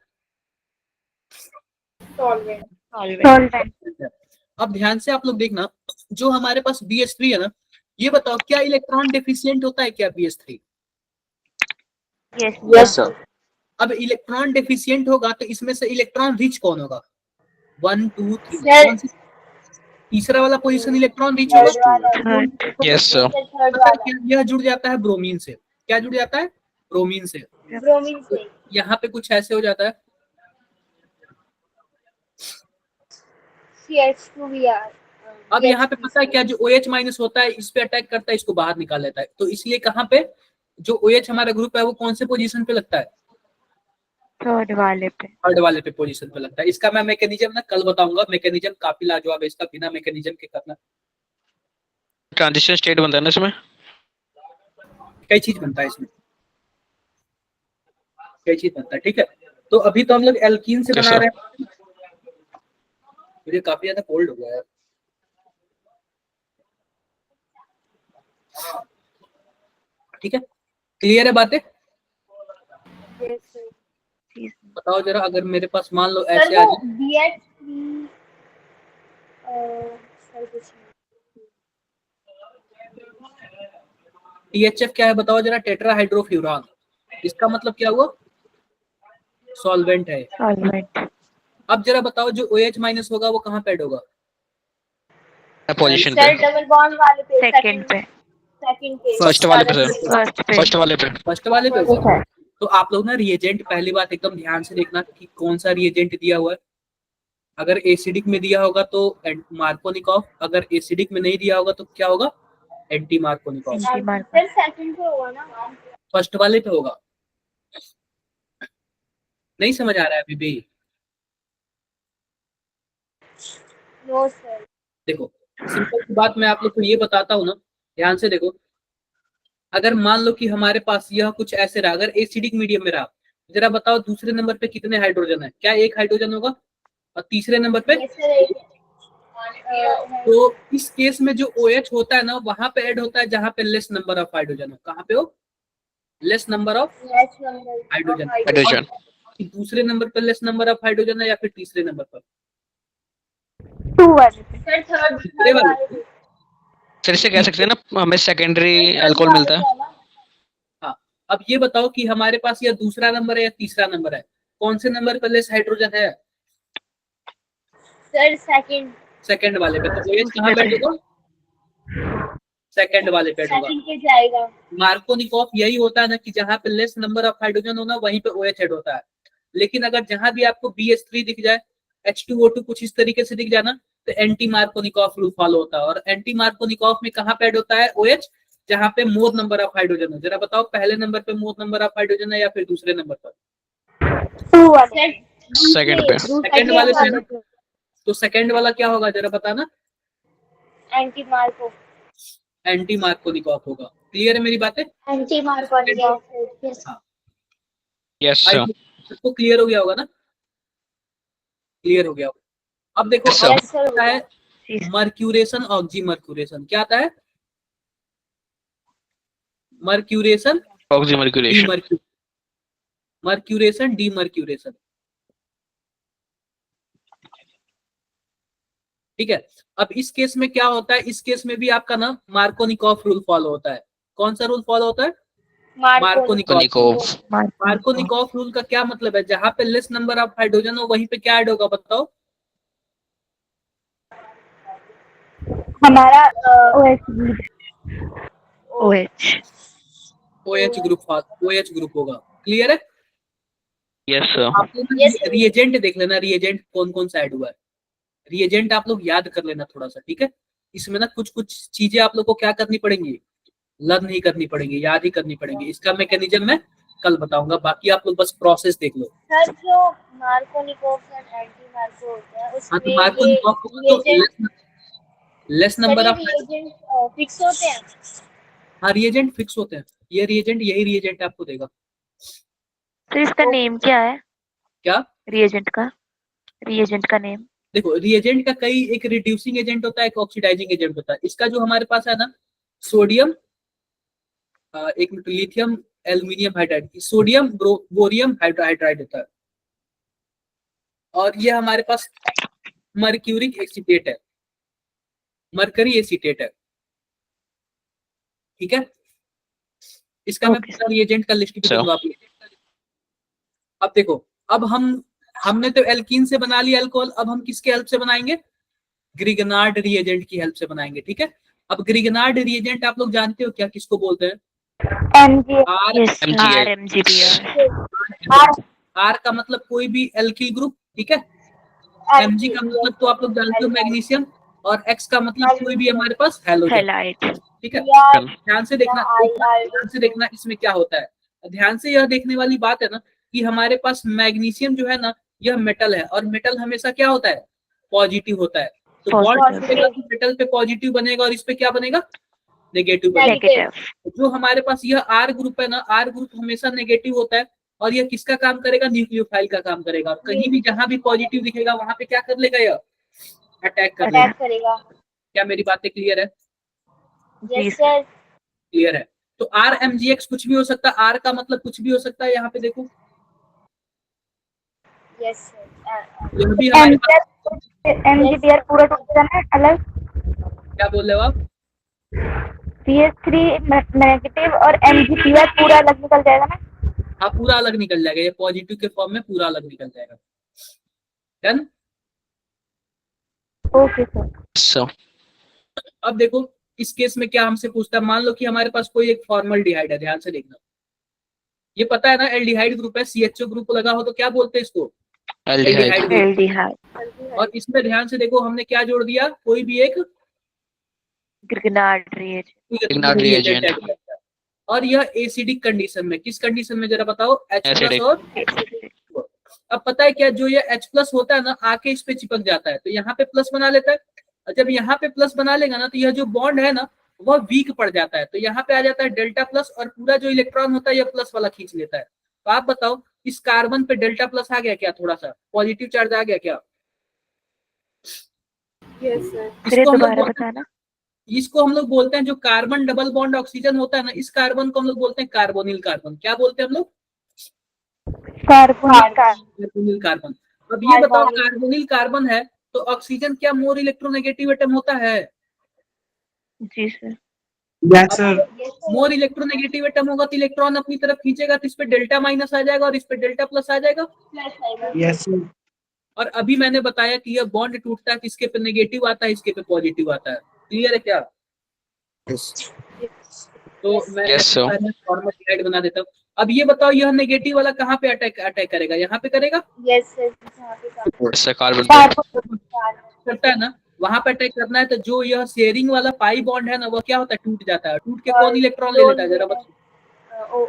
सॉल्वेंट। अब ध्यान से आप लोग देखना, जो हमारे पास BH3 है ना, ये बताओ क्या इलेक्ट्रॉन डेफिशिएंट होता है क्या BH3? Yes sir. अब इलेक्ट्रॉन डेफिशिएंट होगा तो इसमें से इलेक्ट्रॉन रिच कौन होगा? 1 2 3, Sir. कौन सी? तीसरा वाला पोजीशन इलेक्ट्रॉन रिच होगा। Yes sir. थर्ड वाला यह जुड़ जाता है ब्रोमीन से। क्या जुड़ जाता है? ब्रोमीन से। ब्रोमीन से। यहाँ पे कुछ ऐसे हो जाता है, CH2Br। अब यहाँ पे पता है क्या, जो OH माइनस होता है इस पे अटैक करता है, इसको बाहर निकाल लेता है। तो इसलिए कहाँ पे जो OH हमारा ग्रुप है वो कौन से पोजीशन पे लगता है? थर्ड वाले पे। थर्ड वाले पे पोजीशन पे लगता है। इसका मैं मैकेनिज्म ना कल बताऊंगा, मैकेनिज्म काफी लाजवाब है इसका, बिना मैकेनिज्म के करना। ट्रांजिशन स्टेट बनता है ना इसमें। कई चीज बनता है इसमें, कई चीज बनता है, ठीक है। तो अभी तो हम लोग एल्कीन से बना रहे हैं। मुझे काफी ज्यादा कोल्ड हो गया है। ठीक है, क्लियर है बातें? बताओ जरा, अगर मेरे पास मान लो ऐसे आ जाए, BH3 सर कुछ THF क्या है बताओ जरा, टेट्राहाइड्रोफ्यूरान। इसका मतलब क्या हुआ, सॉल्वेंट है। सॉल्वेंट। अब जरा बताओ जो OH माइनस होगा वो कहाँ पे ऐड होगा, पोजीशन सर पे, डबल बॉन्ड वाले पे, सेकंड पे। सेकंड पे, फर्स्ट वाले पे सर, फर्स्ट पे। फर्स्ट वाले पे। फर्स्ट वाले पे होगा। तो आप लोग ना रिएजेंट पहली बात एकदम ध्यान से देखना कि कौन सा रिएजेंट दिया हुआ है। अगर एसिडिक में दिया होगा तो मार्कोनिकॉफ, अगर एसिडिक में नहीं दिया होगा तो क्या होगा, एंटी मार्कोनिकॉफ। सर सेकंड पे होगा ना, फर्स्ट वाले पे होगा। नहीं समझ आ रहा है अभी भी? No sir. देखो सिंपल सी बात मैं आप लोग को ये बताता हूँ ना, ध्यान से देखो। अगर मान लो कि हमारे पास यह कुछ ऐसे रहा, अगर एसिडिक मीडियम में रहा, जरा बताओ दूसरे नंबर पे कितने हाइड्रोजन है, क्या एक हाइड्रोजन होगा, और तीसरे नंबर पे, तो इस केस में जो OH होता है ना वहां पे ऐड होता है जहां पे लेस नंबर ऑफ हाइड्रोजन हो। कहाँ पे हो, less number of hydrogen. Hydrogen. दूसरे नंबर पे लेस नंबर ऑफ हाइड्रोजन है या फिर तीसरे नंबर पर, 2 वाले पे। सर थर्ड तीसरे वाले पे। सर इसे कह सकते हैं ना, हमें सेकेंडरी अल्कोहल मिलता है। हाँ, अब ये बताओ कि हमारे पास यह दूसरा नंबर है या तीसरा नंबर है, कौन से नंबर पर लेस हाइड्रोजन है, सर सेकंड, सेकंड वाले पे। तो OH कहाँ पे ऐड होगा, सेकंड वाले पे ऐड होगा। सेकंड पे जाएगा। मार्कोनिकॉफ यही होता है ना कि जहाँ पे लेस नंबर ऑफ हाइड्रोजन होना वहीं पे OH ऐड होता है। लेकिन अगर जहां भी आपको BH3 दिख जाए, H2O2 कुछ इस तरीके से दिख जाना, तो एंटी मार्कोनिकॉफ रूल फॉलो होता है। और एंटी मार्कोनिकॉफ में कहाँ पे ऐड होता है OH, जहाँ पे मोर नंबर ऑफ हाइड्रोजन हो। जरा बताओ पहले नंबर पे मोर नंबर ऑफ हाइड्रोजन है या फिर दूसरे नंबर पर, 2 वाले। सेकंड पे। सेकंड वाले पे ना? तो सेकंड वाला क्या होगा जरा बताना, एंटी मार्को, एंटी मार्कोनिकॉफ होगा। क्लियर है मेरी बातें? Anti Markovnikov. Yes sir. सबको क्लियर हो गया होगा ना, क्लियर हो गया होगा। अब देखो Yes, sir. अब आता है मर्क्यूरेशन, ऑक्सीमर्क्यूरेशन। क्या आता है, मर्क्यूरेशन, ऑक्सीमर्क्यूरेशन। Mercuration, demercuration. ठीक है। अब इस केस में क्या होता है, इस केस में भी आपका ना मार्कोनिकॉफ रूल फॉलो होता है। कौन सा रूल फॉलो होता है, मार्कोनिकॉफ। मार्कोनिकॉफ रूल का क्या मतलब है, जहां पे लेस नंबर ऑफ हाइड्रोजन हो वहीं पे क्या ऐड होगा बताओ, हमारा OH ग्रुप होगा। क्लियर है? Yes sir. आप लोग रिएजेंट देख लेना, रिएजेंट कौन कौन सा ऐड हुआ है, रिएजेंट आप लोग याद कर लेना थोड़ा सा। ठीक है, इसमें ना कुछ कुछ चीजें आप लोग को क्या करनी पड़ेंगी, लर्न नहीं करनी पड़ेंगी, याद ही करनी पड़ेंगी। इसका मैकेनिज्म मैं कल बताऊंगा, बाकी आप लोग बस प्रोसेस देख लो। सर जो मार्कोनिकॉफ और एंटी मार्को होता है हाँ, तो उसमें मार्कोनिकॉफ तो less number of, reagent fix होते हैं। हाँ रिएजेंट फिक्स होते हैं, ये रिएजेंट यही रिएजेंट आपको देगा। तो इसका नेम क्या है, क्या रिएजेंट का नेम? देखो रिएजेंट का कई, एक रिड्यूसिंग एजेंट होता है, एक ऑक्सीडाइजिंग एजेंट होता है। इसका जो हमारे पास है ना, सोडियम, एक minute, lithium aluminium hydride, sodium bohrium hydride होता है। और ये हमारे पास मर्क्यूरिक एसीटेट है, मरकरी एसीटेट है। ठीक है, इसका मैं पूरा रिएजेंट का लिस्ट भी दूंगा आपको। अब देखो, अब हमने तो एल्कीन से बना लिया अल्कोहल, अब हम किसके हेल्प से बनाएंगे, ग्रिगनार्ड रिएजेंट की हेल्प से बनाएंगे। ठीक है, अब ग्रिगनार्ड रिएजेंट आप लोग जानते हो क्या, किसको बोलते हैं, आर का मतलब कोई भी एल्किल ग्रुप। ठीक है, Mg का मतलब तो आप लोग जानते हो मैग्नीशियम, और X का मतलब कोई भी हमारे पास हैलाइड। ठीक है, ध्यान से देखना, ध्यान से देखना इसमें क्या होता है। ध्यान से यह देखने वाली बात है ना कि हमारे पास मैग्नीशियम जो है ना, यह मेटल है, और मेटल हमेशा क्या होता है, पॉजिटिव होता है। तो बॉन्ड बनेगा तो मेटल पे पॉजिटिव बनेगा और इस पे क्या बनेगा, नेगेटिव बनेगा। जो हमारे पास यह आर ग्रुप है ना, आर ग्रुप हमेशा नेगेटिव होता है, और यह किसका काम करेगा, न्यूक्लियोफाइल का काम करेगा। कहीं भी जहां भी पॉजिटिव दिखेगा वहां पे क्या कर लेगा, यह अटैक करेगा। क्या मेरी बातें क्लियर है? क्लियर है। तो RMGX कुछ भी हो सकता है, आर का मतलब कुछ भी हो सकता है। यहाँ पे देखो, यह भी हमारे पास MGBR पूरा टूट जाना है अलग। क्या बोल रहे हो आप, CH3 नेगेटिव और MgPy पूरा अलग निकल जाएगा ना? हाँ पूरा अलग निकल जाएगा, ये पॉजिटिव के फॉर्म में पूरा अलग निकल जाएगा। डन। Okay sir. सो अब देखो इस केस में क्या हमसे पूछता है, मान लो कि हमारे पास कोई एक फॉर्मल्डिहाइड है, ध्यान से देखना, ये पता है ना एल्डिहाइड ग्रुप है, CHO ग्रुप लगा हो तो क्या बोलते हैं इसको? एल्डिहाइड। एल्डिहाइड। और इसमें ध्यान से देखो हमने क्या जोड़ दिया, कोई भी एक ग्रिग्नार्ड रिएजेंट। और यह एसिडिक कंडीशन में, किस कंडीशन में जरा बताओ? H+ और अब पता है क्या, जो ये H+ होता है ना आके इस पे चिपक जाता है, तो यहाँ पे प्लस बना लेता है, और जब यहाँ पे प्लस बना लेगा ना तो यह जो बॉन्ड है ना वह वीक पड़ जाता है, तो यहाँ पे आ जाता है डेल्टा प्लस, और पूरा जो इलेक्ट्रॉन होता है यह प्लस वाला खींच लेता है। तो आप बताओ इस कार्बन पे डेल्टा प्लस आ गया क्या, थोड़ा सा पॉजिटिव चार्ज आ गया क्या? Yes sir. इसको हम लोग बोलते हैं जो कार्बन डबल बॉन्ड ऑक्सीजन होता है ना, इस कार्बन को हम लोग बोलते हैं कार्बोनिल कार्बन। क्या बोलते हैं हम लोग? Carbonyl carbon. अब ये बताओ कार्बोनिल कार्बन है तो ऑक्सीजन क्या मोर इलेक्ट्रोनेगेटिव एटम होता है? जी sir. Yes sir. More electronegative atom होगा तो इलेक्ट्रॉन अपनी तरफ खींचेगा, तो इस पे डेल्टा माइनस आ जाएगा और इस पे डेल्टा प्लस आ जाएगा। Yes sir. और अभी मैंने बताया कि यह बॉन्ड टूटता है, किसके पे नेगेटिव आता है, इसके पे पॉजिटिव आता है। क्लियर है क्या? तो मैं फॉर्मल बना देता हूँ। अब ये बताओ यह नेगेटिव वाला कहाँ पे अटैक करेगा? यहाँ पे करेगा? Yes sir. कार्बन करता है ना, वहां पे अटैक करना है, तो जो यह शेयरिंग वाला पाई बॉन्ड है ना वो क्या होता है, टूट जाता है। टूट के कौन इलेक्ट्रॉन ले लेता है जरा बताओ?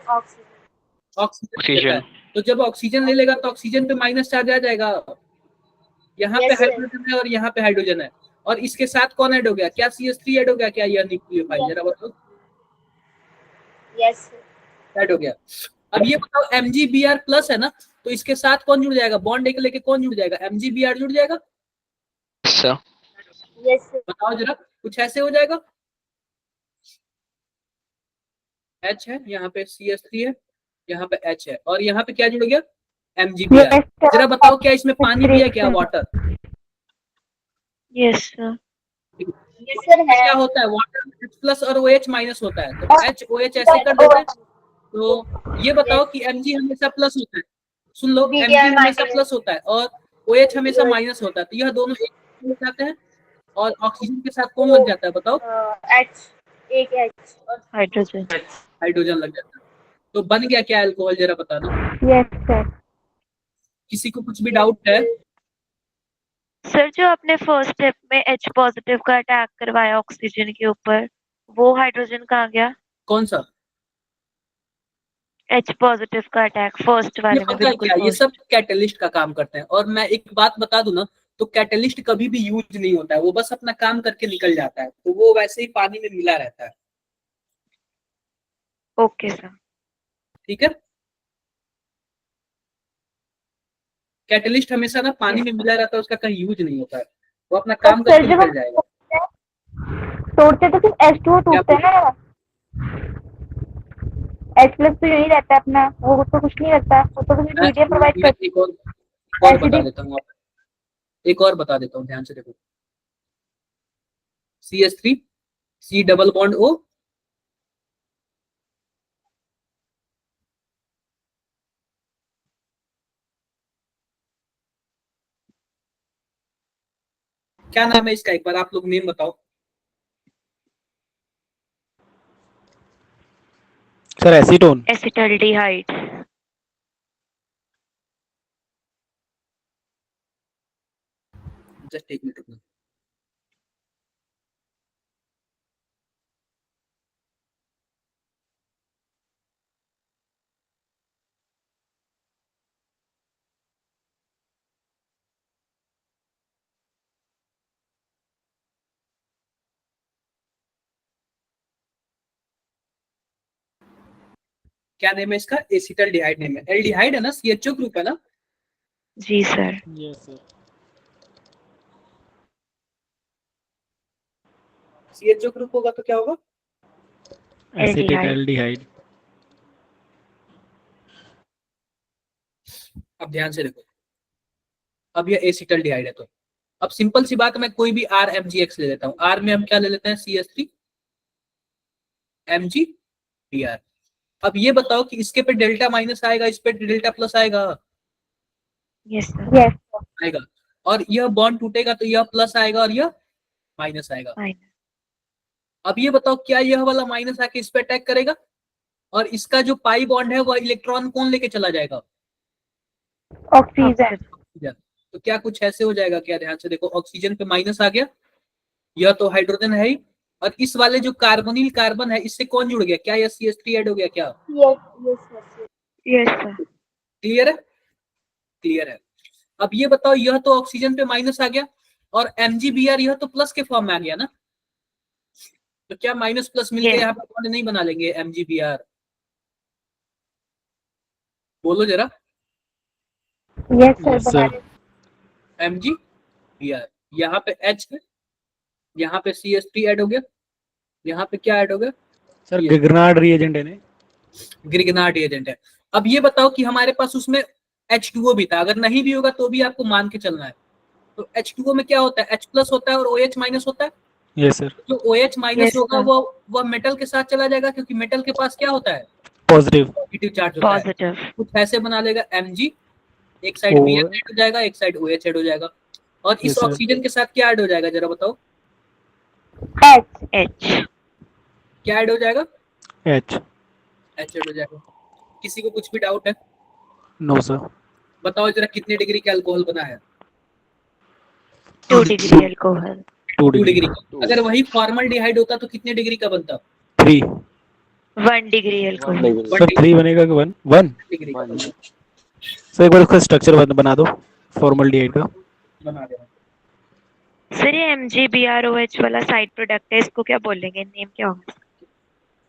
ऑक्सीजन। तो जब ऑक्सीजन ले लेगा तो ऑक्सीजन पे माइनस चार्ज आ जाएगा, यहाँ पे हाइड्रोजन है और यहाँ पे हाइड्रोजन है, और इसके साथ कौन ऐड हो गया? क्या CH3 ऐड हो गया क्या? यह न्यूक्लियोफाइल जरा बताओ। यस ऐड हो गया। अब ये बताओ MgBr प्लस है ना, तो इसके साथ कौन जुड़ जाएगा? बॉन्ड एक लेके कौन जुड़ जाएगा? MgBr जुड़ जाएगा। यस बताओ जरा, कुछ ऐसे हो जाएगा। H है, यहाँ पे CH3 है, यहाँ पे H है, और यहाँ पे क्या जुड़ गया? MgBr। जरा बताओ क्या इसमें पानी भी है क्या? वाटर। Yes sir. क्या होता है? वाटर H+ और OH माइनस होता है, तो HOH ऐसे कर देते हैं। तो ये बताओ कि Mg हमेशा प्लस होता है, सुन लो, Mg हमेशा प्लस होता है और OH हमेशा माइनस होता है, तो यह दोनों एक हो जाते हैं, और ऑक्सीजन के साथ कौन लग जाता है बताओ? एक H और हाइड्रोजन लग जाता है। तो बन गया क्या अल्कोहल, जरा बताना। Yes sir. किसी को कुछ भी डाउट है? सर जो आपने फर्स्ट स्टेप में H पॉजिटिव का अटैक करवाया ऑक्सीजन के ऊपर, वो हाइड्रोजन कहाँ गया? कौन सा H पॉजिटिव का अटैक फर्स्ट वाले में? बिल्कुल क्या ये सब कैटलिस्ट का काम करते हैं। और मैं एक बात बता दूं ना, तो कैटलिस्ट कभी भी यूज नहीं होता है, वो बस अपना काम करके निकल जाता है, तो वो वैसे ही पानी में मिला रहता है। Okay sir. ठीक है, कैटलिस्ट हमेशा ना पानी में मिला रहता है, उसका कहीं यूज नहीं होता है, वो अपना काम करके निकल जाएगा। तोड़ते तो सिर्फ H2O टूटता है ना, H+ तो यही रहता है अपना, वो तो कुछ नहीं रहता, वो तो कुछ मीडियम प्रोवाइड करता है। एक और बता देता हूँ, ध्यान से देखो। CH3 C double bond O, क्या नाम है इसका, एक बार आप लोग नेम बताओ। Sir acetone. एसिटाल्डिहाइड। जस्ट एक मिनट। क्या नेम है इसका? एसिटाल्डिहाइड नेम है। एल्डिहाइड है ना, CHO ग्रुप है ना? जी sir. Yes sir. CHO group होगा तो क्या होगा? एसिटाल्डिहाइड। अब ध्यान से देखो, अब यह एसिटाल्डिहाइड है, तो अब सिंपल सी बात, मैं कोई भी RMgX ले लेता हूँ। R में हम क्या ले लेते हैं? CH3, MgBr। अब ये बताओ कि इसके पे डेल्टा माइनस आएगा, इस पे डेल्टा प्लस आएगा, यस सर। आएगा। और यह बॉन्ड टूटेगा तो यह प्लस आएगा और यह माइनस आएगा। अब ये बताओ क्या यह वाला माइनस आके इस पे अटैक करेगा, और इसका जो पाई बॉन्ड है वह इलेक्ट्रॉन कौन लेके चला जाएगा? ऑक्सीजन। तो क्या कुछ ऐसे हो जाएगा क्या? ध्यान से देखो, ऑक्सीजन पे माइनस आ गया, यह तो हाइड्रोजन है ही, और इस वाले जो कार्बोनिल कार्बन है इससे कौन जुड़ गया? क्या यह CH3 ऐड हो गया क्या? Yes sir. क्लियर है? क्लियर है। अब ये बताओ, यह तो ऑक्सीजन पे माइनस आ गया, और MgBr यह तो प्लस के फॉर्म में आ गया ना, तो क्या माइनस प्लस मिलके यहाँ पे बॉन्ड नहीं बना लेंगे MgBr? बोलो जरा। Yes sir. MgBr, यहाँ पे H है, यहाँ पे CH3 ऐड हो गया, यहाँ पे क्या ऐड हो गया सर? ग्रिग्नार्ड रिएजेंट है ना? ग्रिग्नार्ड रिएजेंट है। अब ये बताओ कि हमारे पास उसमें H2O भी था, अगर नहीं भी होगा तो भी आपको मान के चलना है। तो H2O में क्या होता है? H प्लस होता है और OH माइनस होता है। Yes sir. जो OH माइनस होगा वो मेटल के साथ चला जाएगा, क्योंकि मेटल के पास क्या होता है? पॉजिटिव चार्ज होता है। कुछ ऐसे बना लेगा Mg, एक साइड Br ऐड हो जाएगा, एक साइड OH ऐड हो जाएगा, और इस ऑक्सीजन के साथ क्या ऐड हो जाएगा जरा बताओ? H। क्या ऐड हो जाएगा? H ऐड हो जाएगा। किसी को कुछ भी डाउट है? No sir. बताओ जरा कितने डिग्री का अल्कोहल बना है? 2 डिग्री अल्कोहल। 2 डिग्री का। अगर वही फॉर्मल्डिहाइड होता तो कितने डिग्री का बनता? 3। 1 डिग्री अल्कोहल। सर 3 बनेगा कि 1? 1 डिग्री का बनता। सर एक बार उसका स्ट्रक्चर बना दो फॉर्मल्डिहाइड का। बना दे। सर ये MgBrOH वाला साइड प्रोडक्ट है, इसको क्या बोलेंगे? नेम क्या होगा?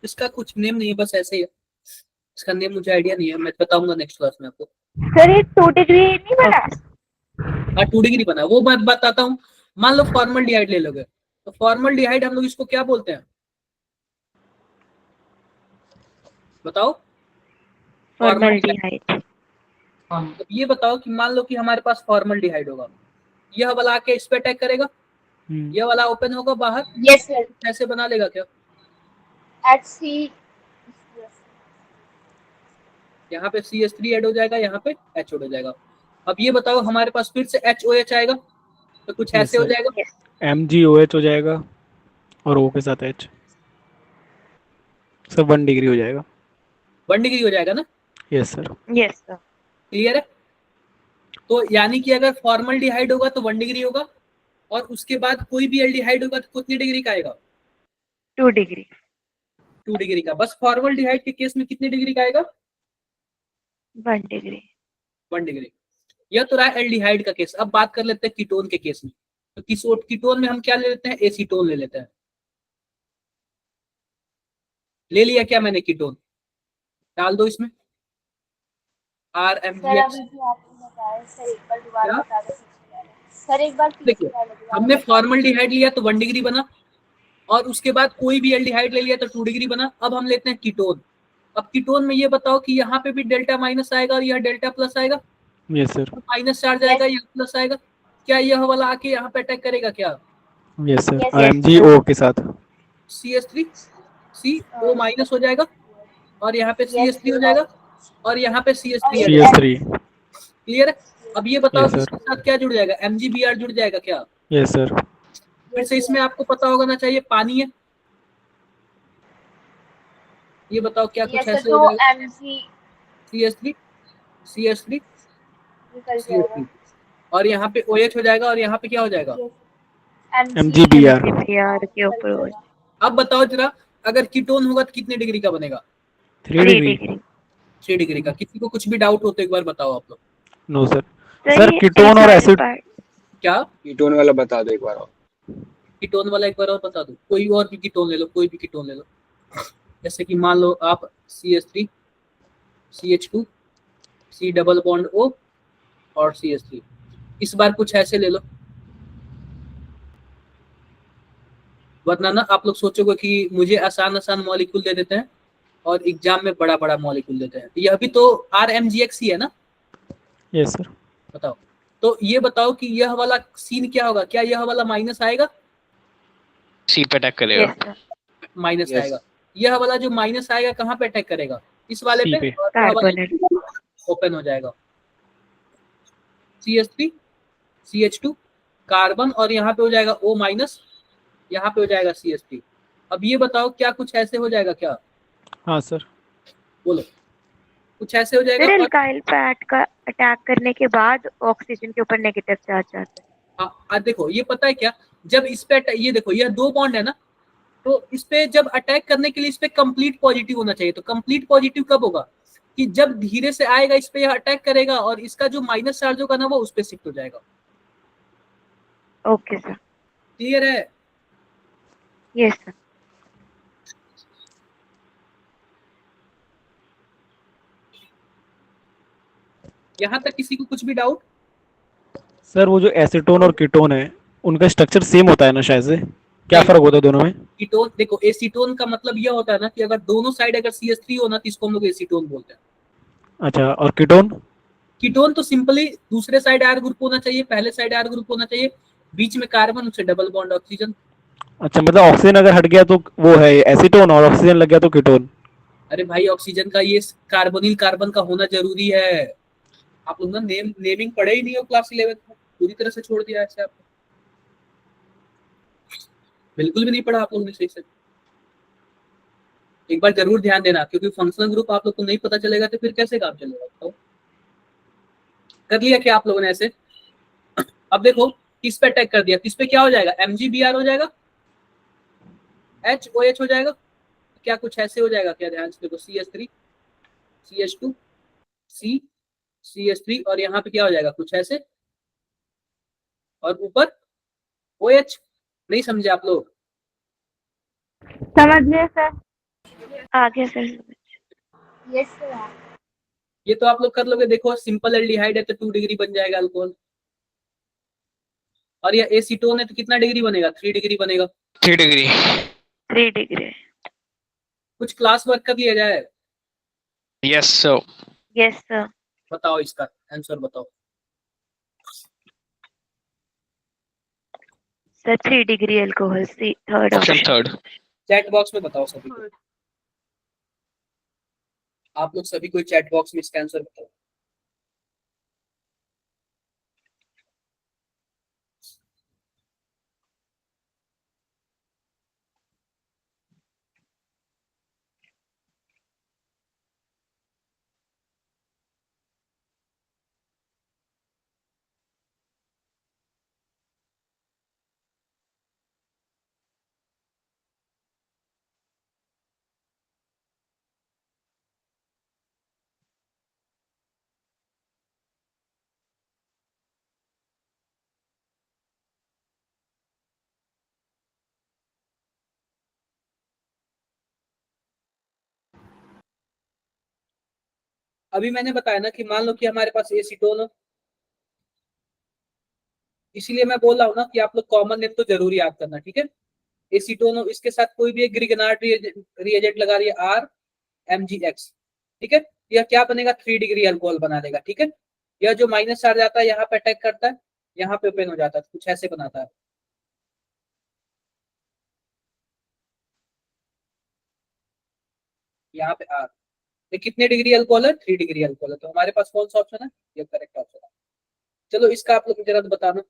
इसका कुछ नेम नहीं है, बस ऐसे ही है। इसका नेम मुझे आइडिया नहीं है, मैं बताऊंगा नेक्स्ट क्लास में आपको। सर ये 2 डिग्री नहीं बना? हाँ 2 डिग्री बना, वो मैं बताता हूँ। मान लो फॉर्मल्डिहाइड ले लोगे, तो फॉर्मल्डिहाइड हम लोग इसको क्या बोलते हैं? बताओ। फॉर्मल्डिहाइड। तो ये बताओ कि मान लो कि हमारे पास फॉर्मल्डिहाइड होगा, यह वाला आके इस पे अटैक करेगा, यह वाला ओपन होगा बाहर। Yes sir. ऐसे बना लेगा क्या? HC, यहाँ पे CH3 ऐड हो जाएगा, यहाँ पे H हो जाएगा। अब ये बताओ हमारे पास फिर से HOH आएगा, तो कुछ ऐसे हो जाएगा। MgOH हो जाएगा और O के साथ H। सर 1 डिग्री हो जाएगा। 1 डिग्री हो जाएगा ना? Yes sir. Yes sir. Clear है? तो यानी कि अगर फॉर्मल्डिहाइड होगा तो 1 डिग्री होगा, और उसके बाद कोई भी एल्डिहाइड होगा तो कितनी डिग्री का आएगा? 2 डिग्री। 2 डिग्री का। बस फॉर्मल्डिहाइड के केस में कितनी डिग्री का आएगा? 1 डिग्री। 1 डिग्री। यह तो रहा एल्डिहाइड का केस। अब बात कर लेते हैं कीटोन के केस में। तो कीटोन में हम क्या ले लेते हैं? एसीटोन ले लेते हैं। ले लिया क्या मैंने? कीटोन डाल दो इसमें। RMDX। सर एक बार देखिए हमने फॉर्मल्डिहाइड लिया तो 1 डिग्री बना, और उसके बाद कोई भी एल्डिहाइड ले लिया तो 2 डिग्री बना। अब हम लेते हैं कीटोन। अब कीटोन में ये बताओ कि यहाँ पे भी डेल्टा माइनस आएगा और यह डेल्टा प्लस आएगा। Yes sir. माइनस चार्ज आएगा, यह प्लस आएगा। क्या यह वाला आके यहाँ पे अटैक करेगा क्या? Yes sir. और MgO के साथ CH3 CO माइनस हो जाएगा, और यहाँ पे CH3 हो जाएगा, और यहाँ पे CH3। क्लियर है? अब ये बताओ इसके साथ क्या जुड़ जाएगा? MgBr जुड़ जाएगा क्या? Yes sir. फिर से इसमें आपको पता होना चाहिए पानी है। ये बताओ क्या कुछ ऐसे हो जाएगा? CH3 और यहाँ पे OH हो जाएगा, और यहाँ पे क्या हो जाएगा? MgBr के ऊपर। अब बताओ जरा, अगर कीटोन होगा तो कितने डिग्री का बनेगा? 3 डिग्री। 3 डिग्री का। किसी को कुछ भी डाउट हो तो एक बार बताओ आप लोग। No sir. सर कीटोन और एसिड क्या? कीटोन वाला बता दो एक बार और। कीटोन वाला एक बार और बता दो। कोई और भी कीटोन ले लो, कोई भी कीटोन ले लो। जैसे कि मान लो आप CH3 CH2 C double bond O और CH3। इस बार कुछ ऐसे ले लो, वरना ना आप लोग सोचोगे कि मुझे आसान आसान मॉलिक्यूल दे देते हैं और एग्जाम में बड़ा बड़ा मॉलिक्यूल देते हैं। यह भी तो RMGX ही है ना? Yes sir. बताओ। तो ये बताओ कि यह वाला सीन क्या होगा? क्या यह वाला माइनस आएगा? सी पे अटैक करेगा। माइनस आएगा। यह वाला जो माइनस आएगा कहाँ पे अटैक करेगा, इस वाले सी पे, पे। और यह वाला कार्बोनेट। ओपन हो जाएगा, CH3 CH2 कार्बन, और यहाँ पे हो जाएगा O माइनस, यहाँ पे हो जाएगा CH3। अब ये बताओ क्या कुछ ऐसे हो जाएगा क्या, हाँ सर। बोलो कुछ ऐसे हो जाएगा। फिर और एल्काइल पे अटैक करने के बाद ऑक्सीजन के ऊपर नेगेटिव चार्ज आता है। हाँ देखो ये पता है क्या, जब इस पे ये देखो ये 2 बॉन्ड है ना, तो इस पे जब अटैक करने के लिए इस पे कंप्लीट पॉजिटिव होना चाहिए। तो कंप्लीट पॉजिटिव कब होगा, कि जब धीरे से आएगा इस पे यह अटैक करेगा और इसका जो माइनस चार्ज होगा ना वो उस पे शिफ्ट हो जाएगा। Okay sir. क्लियर है? Yes sir. यहाँ तक किसी को कुछ भी डाउट? सर वो जो एसीटोन और कीटोन है उनका स्ट्रक्चर सेम होता है ना शायद से, क्या फर्क होता है दोनों में? कीटोन देखो, एसीटोन का मतलब यह होता है ना कि अगर दोनों साइड अगर CH3 हो ना तो इसको हम लोग एसीटोन बोलते हैं। अच्छा, और कीटोन? कीटोन तो सिंपली दूसरे साइड R ग्रुप होना चाहिए, पहले साइड R ग्रुप होना चाहिए, बीच में कार्बन, उससे डबल बॉन्ड ऑक्सीजन। अच्छा, मतलब ऑक्सीजन अगर हट गया तो वो है एसीटोन और ऑक्सीजन लग गया तो कीटोन। अरे भाई ऑक्सीजन का ये कार्बोनिल कार्बन का होना जरूरी है। आप लोग ना नेमिंग पढ़े ही नहीं हो क्लास 11 में, पूरी तरह से छोड़ दिया ऐसे आपने, बिल्कुल भी नहीं पढ़ा आप लोगों ने सही से। एक बार जरूर ध्यान देना, क्योंकि फंक्शनल ग्रुप आप लोग को नहीं पता चलेगा तो फिर कैसे काम चलेगा बताओ। कर लिया क्या आप लोगों ने ऐसे? अब देखो किस पे अटैक कर दिया, किस पे क्या हो जाएगा, MgBr हो जाएगा, HOH हो जाएगा, क्या कुछ ऐसे हो जाएगा क्या, ध्यान से देखो, CH3 CH2 C CH3, और यहाँ पे क्या हो जाएगा कुछ ऐसे, और ऊपर OH। नहीं समझे आप लोग? समझ गए सर। आगे सर। Yes sir. ये तो आप लोग कर लोगे, देखो सिंपल एल्डिहाइड है तो 2 डिग्री बन जाएगा अल्कोहल, और ये एसीटोन है तो कितना डिग्री बनेगा, 3 डिग्री बनेगा। 3 डिग्री। 3 डिग्री। कुछ क्लास वर्क कर लिया जाए? Yes sir. Yes sir. बताओ इसका आंसर बताओ। Sir 3 degree alcohol, C third option option. Third. Chat box में बताओ सभी को, आप लोग सभी कोई चैट बॉक्स में इसका आंसर बताओ। अभी मैंने बताया ना कि मान लो कि हमारे पास एसीटोन हो, इसीलिए मैं बोल रहा हूँ ना कि आप लोग कॉमन नेम तो जरूर याद करना, ठीक है। एसीटोन हो, इसके साथ कोई भी एक ग्रिगनार्ड रिएजेंट लगा रही है RMgX, ठीक है। यह क्या बनेगा, 3 डिग्री अल्कोहल बना देगा, ठीक है। यह जो माइनस चार्ज आता है यहाँ पे अटैक करता है, यहाँ पे ओपन हो जाता है, कुछ ऐसे बनाता है। यहाँ पे R, ये कितने डिग्री अल्कोहल है, 3 डिग्री अल्कोहल है, तो हमारे पास कौन सा ऑप्शन है, ये करेक्ट ऑप्शन है। चलो इसका आप लोग जरा बताना।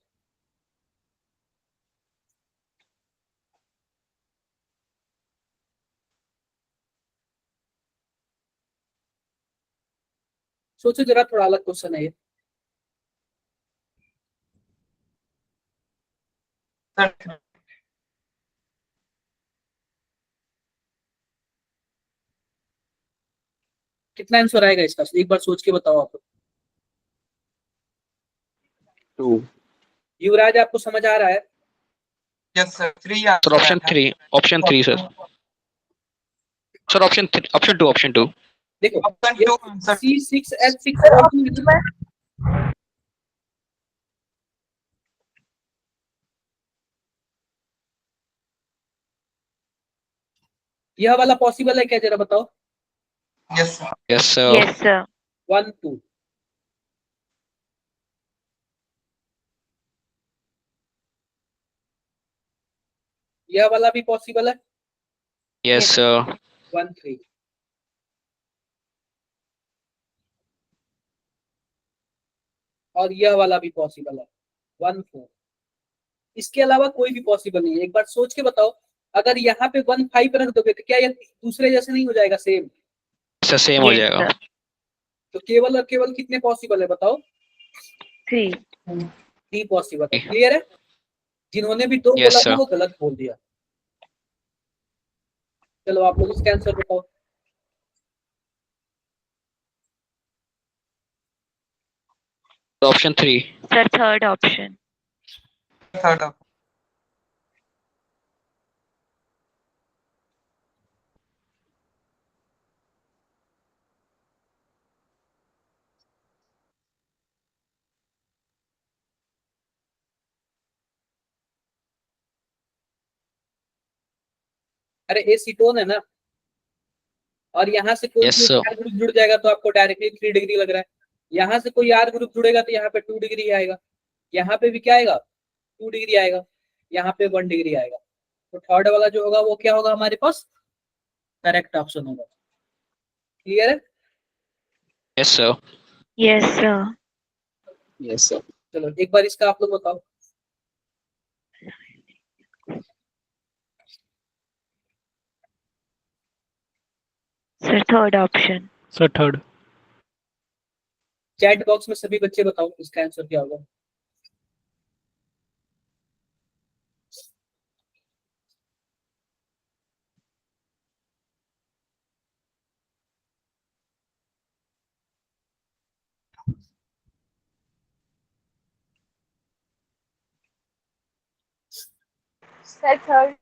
सोचो जरा, थोड़ा अलग क्वेश्चन है ये। कितना आंसर आएगा इसका, एक बार सोच के बताओ आप। 2। युवराज आपको समझ आ रहा है? Yes sir, 3 sir option 3, option 3 sir. Sir option 2, option 2। देखो ऑप्शन ये 2 आंसर। C6H6O2 यह वाला पॉसिबल है क्या, जरा बताओ। Yes sir. Yes sir. Yes sir. 1 2 यह वाला भी पॉसिबल है। Yes, sir. 1 3 और यह वाला भी पॉसिबल है 1 4। इसके अलावा कोई भी पॉसिबल नहीं है। एक बार सोच के बताओ, अगर यहाँ पे 1 5 रख दोगे तो क्या ये दूसरे जैसे नहीं हो जाएगा सेम? सर सेम हो Yes, जाएगा। sir. तो केवल और केवल कितने पॉसिबल है बताओ? 3. 3 पॉसिबल है। क्लियर है? जिन्होंने भी 2 Yes, बोला sir. था वो गलत बोल दिया। चलो आप लोग इसका आंसर बताओ। Option 3. Sir, third option. Third option. अरे एसीटोन है ना, और यहाँ से कोई Yes, sir. R ग्रुप जुड़ जाएगा तो आपको डायरेक्टली 3 डिग्री लग रहा है। यहाँ से कोई R ग्रुप जुड़ेगा तो यहाँ पे 2 डिग्री आएगा। यहाँ पे भी क्या आएगा? 2 डिग्री आएगा। यहाँ पे 1 डिग्री आएगा। तो थर्ड वाला जो होगा वो क्या होगा हमारे पास? करेक्ट ऑप्शन होगा। क्लियर है? Yes, sir. Yes, sir. Yes, sir. चलो एक बार इसका आप लोग बताओ। Sir, third option. Sir third. Chat box में सभी बच्चे बताओ इसका आंसर क्या होगा। Sir third.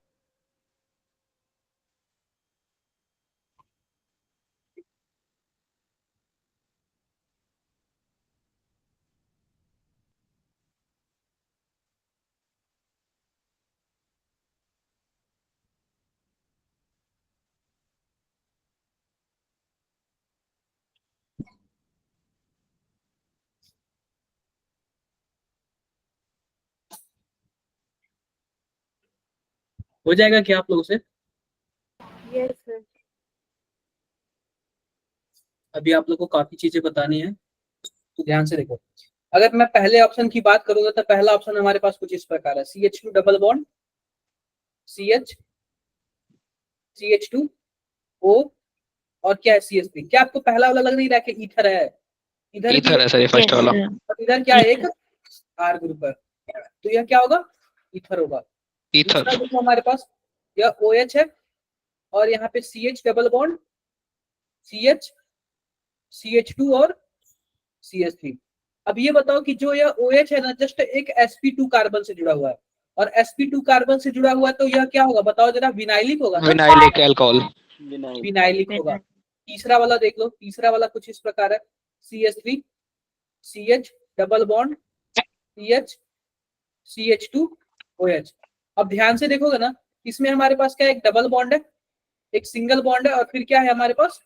हो जाएगा क्या आप लोगों से? Yes sir. अभी आप लोग को काफी चीजें बतानी है तो ध्यान से देखो। अगर मैं पहले ऑप्शन की बात करूंगा तो पहला ऑप्शन हमारे पास कुछ इस प्रकार है, CH2 double bond CH CH2 O और क्या है CH3। क्या आपको पहला वाला लग नहीं रहा कि ईथर है? इधर भी Ether है सर ये फर्स्ट Yes, वाला। sir. और इधर क्या है? एक R ग्रुप है, तो यह क्या होगा? ईथर होगा। Ether. दूसरा देखो हमारे पास यह OH है और यहाँ पे CH double bond CH CH2 और CH3। अब ये बताओ कि जो यह OH है ना जस्ट एक sp2 कार्बन से जुड़ा हुआ है, और sp2 कार्बन से जुड़ा हुआ है तो यह क्या होगा बताओ जरा? विनाइलिक होगा ना? Vinylic alcohol. विनाइलिक होगा। तीसरा वाला देख लो, तीसरा वाला कुछ इस प्रकार है, CH3 CH double bond CH CH2 OH। अब ध्यान से देखोगे ना, इसमें हमारे पास क्या है? एक डबल बॉन्ड है, एक सिंगल बॉन्ड है, और फिर क्या है हमारे पास?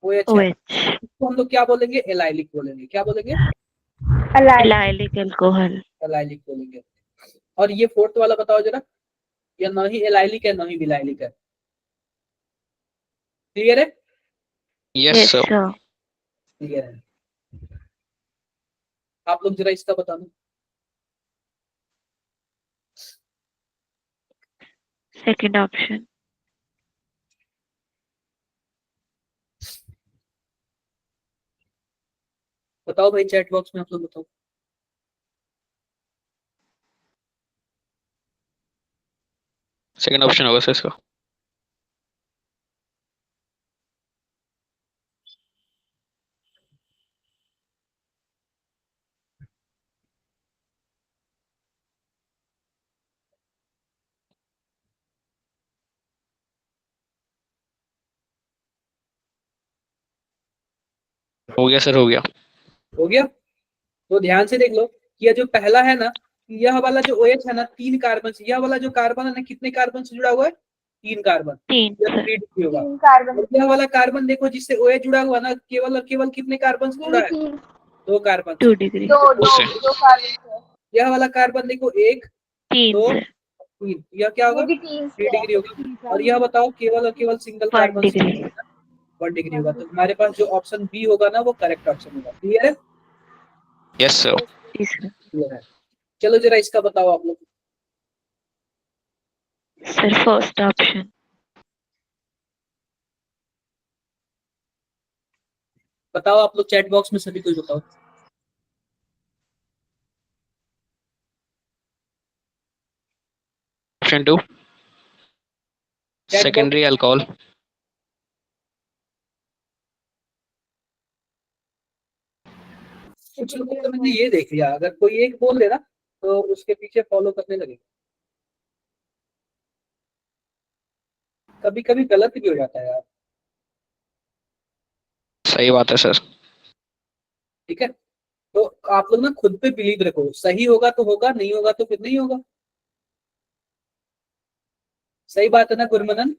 OH है। OH. इसको हम लोग क्या बोलेंगे? एलाइलिक बोलेंगे। क्या बोलेंगे? Allylic alcohol. एलाइलिक बोलेंगे। और ये फोर्थ वाला बताओ जरा, या ना ही एलाइलिक है ना ही विलाइलिक है। क्लियर है? Yes, Yes, sir. sir. Clear है। आप लोग जरा इसका बता दो। Second option. बताओ भाई चैट बॉक्स में आप लोग बताओ। Second option होगा सर इसका। हो गया सर, हो गया। हो गया? तो ध्यान से देख लो कि यह जो पहला है ना, यह वाला जो OH है ना 3 कार्बन से, यह वाला जो कार्बन है ना कितने कार्बन से जुड़ा हुआ है? 3 कार्बन। 3. यह 3 डिग्री होगा। 3 कार्बन। और यह वाला कार्बन देखो जिससे OH जुड़ा हुआ ना, केवल और केवल कितने कार्बन से जुड़ा है? 2 कार्बन। 2 degree. दो कार्बन से। यह वाला कार्बन देखो 1 3 2 से. तीन, यह क्या होगा? वो भी 3 3 डिग्री होगा। और यह बताओ केवल और केवल सिंगल 1 कार्बन डिग्री। 1 डिग्री होगा। तो हमारे पास जो ऑप्शन बी होगा ना वो करेक्ट ऑप्शन होगा। क्लियर है? Yes, sir. जी सर। क्लियर है। चलो जरा इसका बताओ आप लोग। Sir first option. बताओ आप लोग चैट बॉक्स में सभी कोई बताओ। Option 2. Chat Secondary alcohol. कुछ लोगों को मैंने ये देख लिया, अगर कोई एक बोल देना तो उसके पीछे फॉलो करने लगे। कभी कभी गलत भी हो जाता है यार। सही बात है सर। ठीक है, तो आप लोग ना खुद पे बिलीव रखो, सही होगा तो होगा, नहीं होगा तो फिर नहीं होगा। सही बात है ना गुरमनन?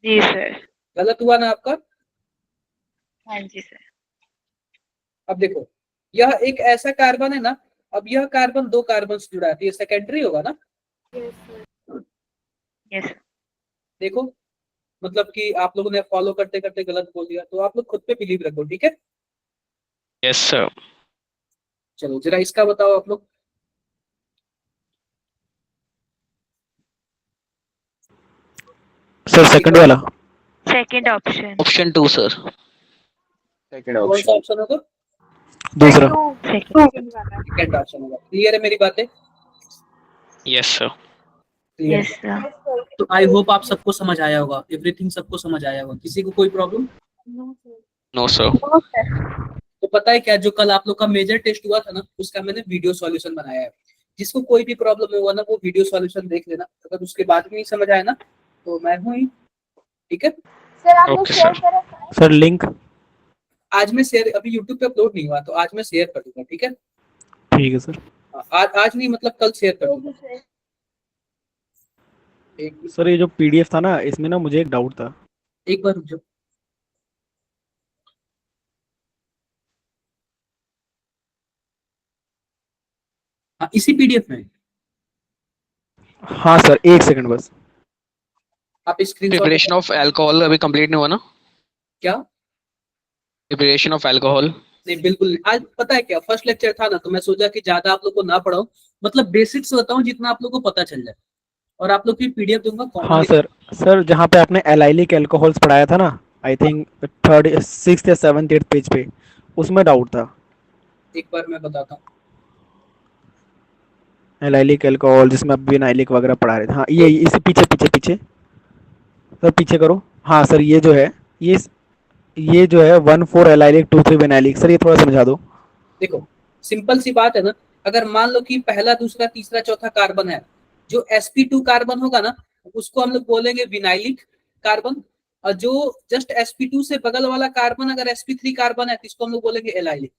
जी सर। गलत हुआ ना आपका? हाँ जी सर। अब देखो, यह एक ऐसा कार्बन है ना, अब यह कार्बन 2 कार्बन से जुड़ा है तो ये सेकेंडरी होगा ना। यस। देखो, मतलब कि आप लोगों ने फॉलो करते करते गलत बोल दिया, तो आप लोग खुद पे बिलीव रखो। ठीक है, Yes, sir. चलो जरा इसका बताओ आप लोग। सर सेकंड वाला। Second option. Option 2, sir. Second कौन सा ऑप्शन। ऑप्शन होगा? दूसरा। सेकंड। सेकंड ऑप्शन होगा। क्लियर है मेरी बातें? Yes, sir. क्लियर यस है। सर। तो आई होप आप सबको समझ आया होगा, एवरीथिंग सबको समझ आया होगा, किसी को कोई प्रॉब्लम? No, sir. तो पता है क्या, जो कल आप लोग का मेजर टेस्ट हुआ था ना, उसका मैंने वीडियो सॉल्यूशन बनाया है। जिसको कोई भी प्रॉब्लम हुआ ना वो वीडियो सॉल्यूशन देख लेना, अगर उसके बाद भी नहीं समझ आया ना तो मैं हूँ ही। ठीक है, सर आप लोग Okay, शेयर sir. करो। Sir link. आज मैं शेयर, अभी यूट्यूब पे अपलोड नहीं हुआ तो आज मैं शेयर कर दूंगा। ठीक है, ठीक है सर। आज नहीं, मतलब कल शेयर कर दूंगा। एक सर ये जो पीडीएफ था ना, इसमें ना मुझे एक डाउट था। एक बार रुक जाओ। हाँ, इसी पीडीएफ में हाँ सर, एक सेकंड बस। आप स्क्रीनशॉट Preparation of alcohol अभी complete नहीं हुआ ना? क्या? Preparation of alcohol. नहीं बिल्कुल नहीं। आज पता है क्या, फर्स्ट लेक्चर था ना तो मैं सोचा कि ज्यादा आप लोग को ना पढ़ाऊं, मतलब बेसिक्स बताऊं जितना आप लोग को पता चल जाए, और आप लोग की पीडीएफ दूंगा हाँ कॉमन। सर। सर जहाँ पे आपने एलाइलिक अल्कोहल्स पढ़ाया था ना, आई थिंक थर्ड 6th या 7th 8th पेज पे, उसमें डाउट था। एक बार मैं बताता हूँ। एलाइलिक अल्कोहल जिसमें अब विनाइलिक वगैरह पढ़ा रहे थे। हाँ ये इसी पीछे पीछे पीछे सर, पीछे करो। हाँ सर, ये जो है, ये जो है 1,4 एलाइलिक 2,3 विनाइलिक। सर ये थोड़ा समझा दो। देखो सिंपल सी बात है ना, अगर मान लो कि पहला दूसरा तीसरा चौथा कार्बन है, जो sp2 कार्बन होगा ना उसको हम लोग बोलेंगे विनाइलिक कार्बन, और जो जस्ट sp2 से बगल वाला कार्बन अगर sp3 कार्बन है तो इसको हम लोग बोलेंगे एलाइलिक।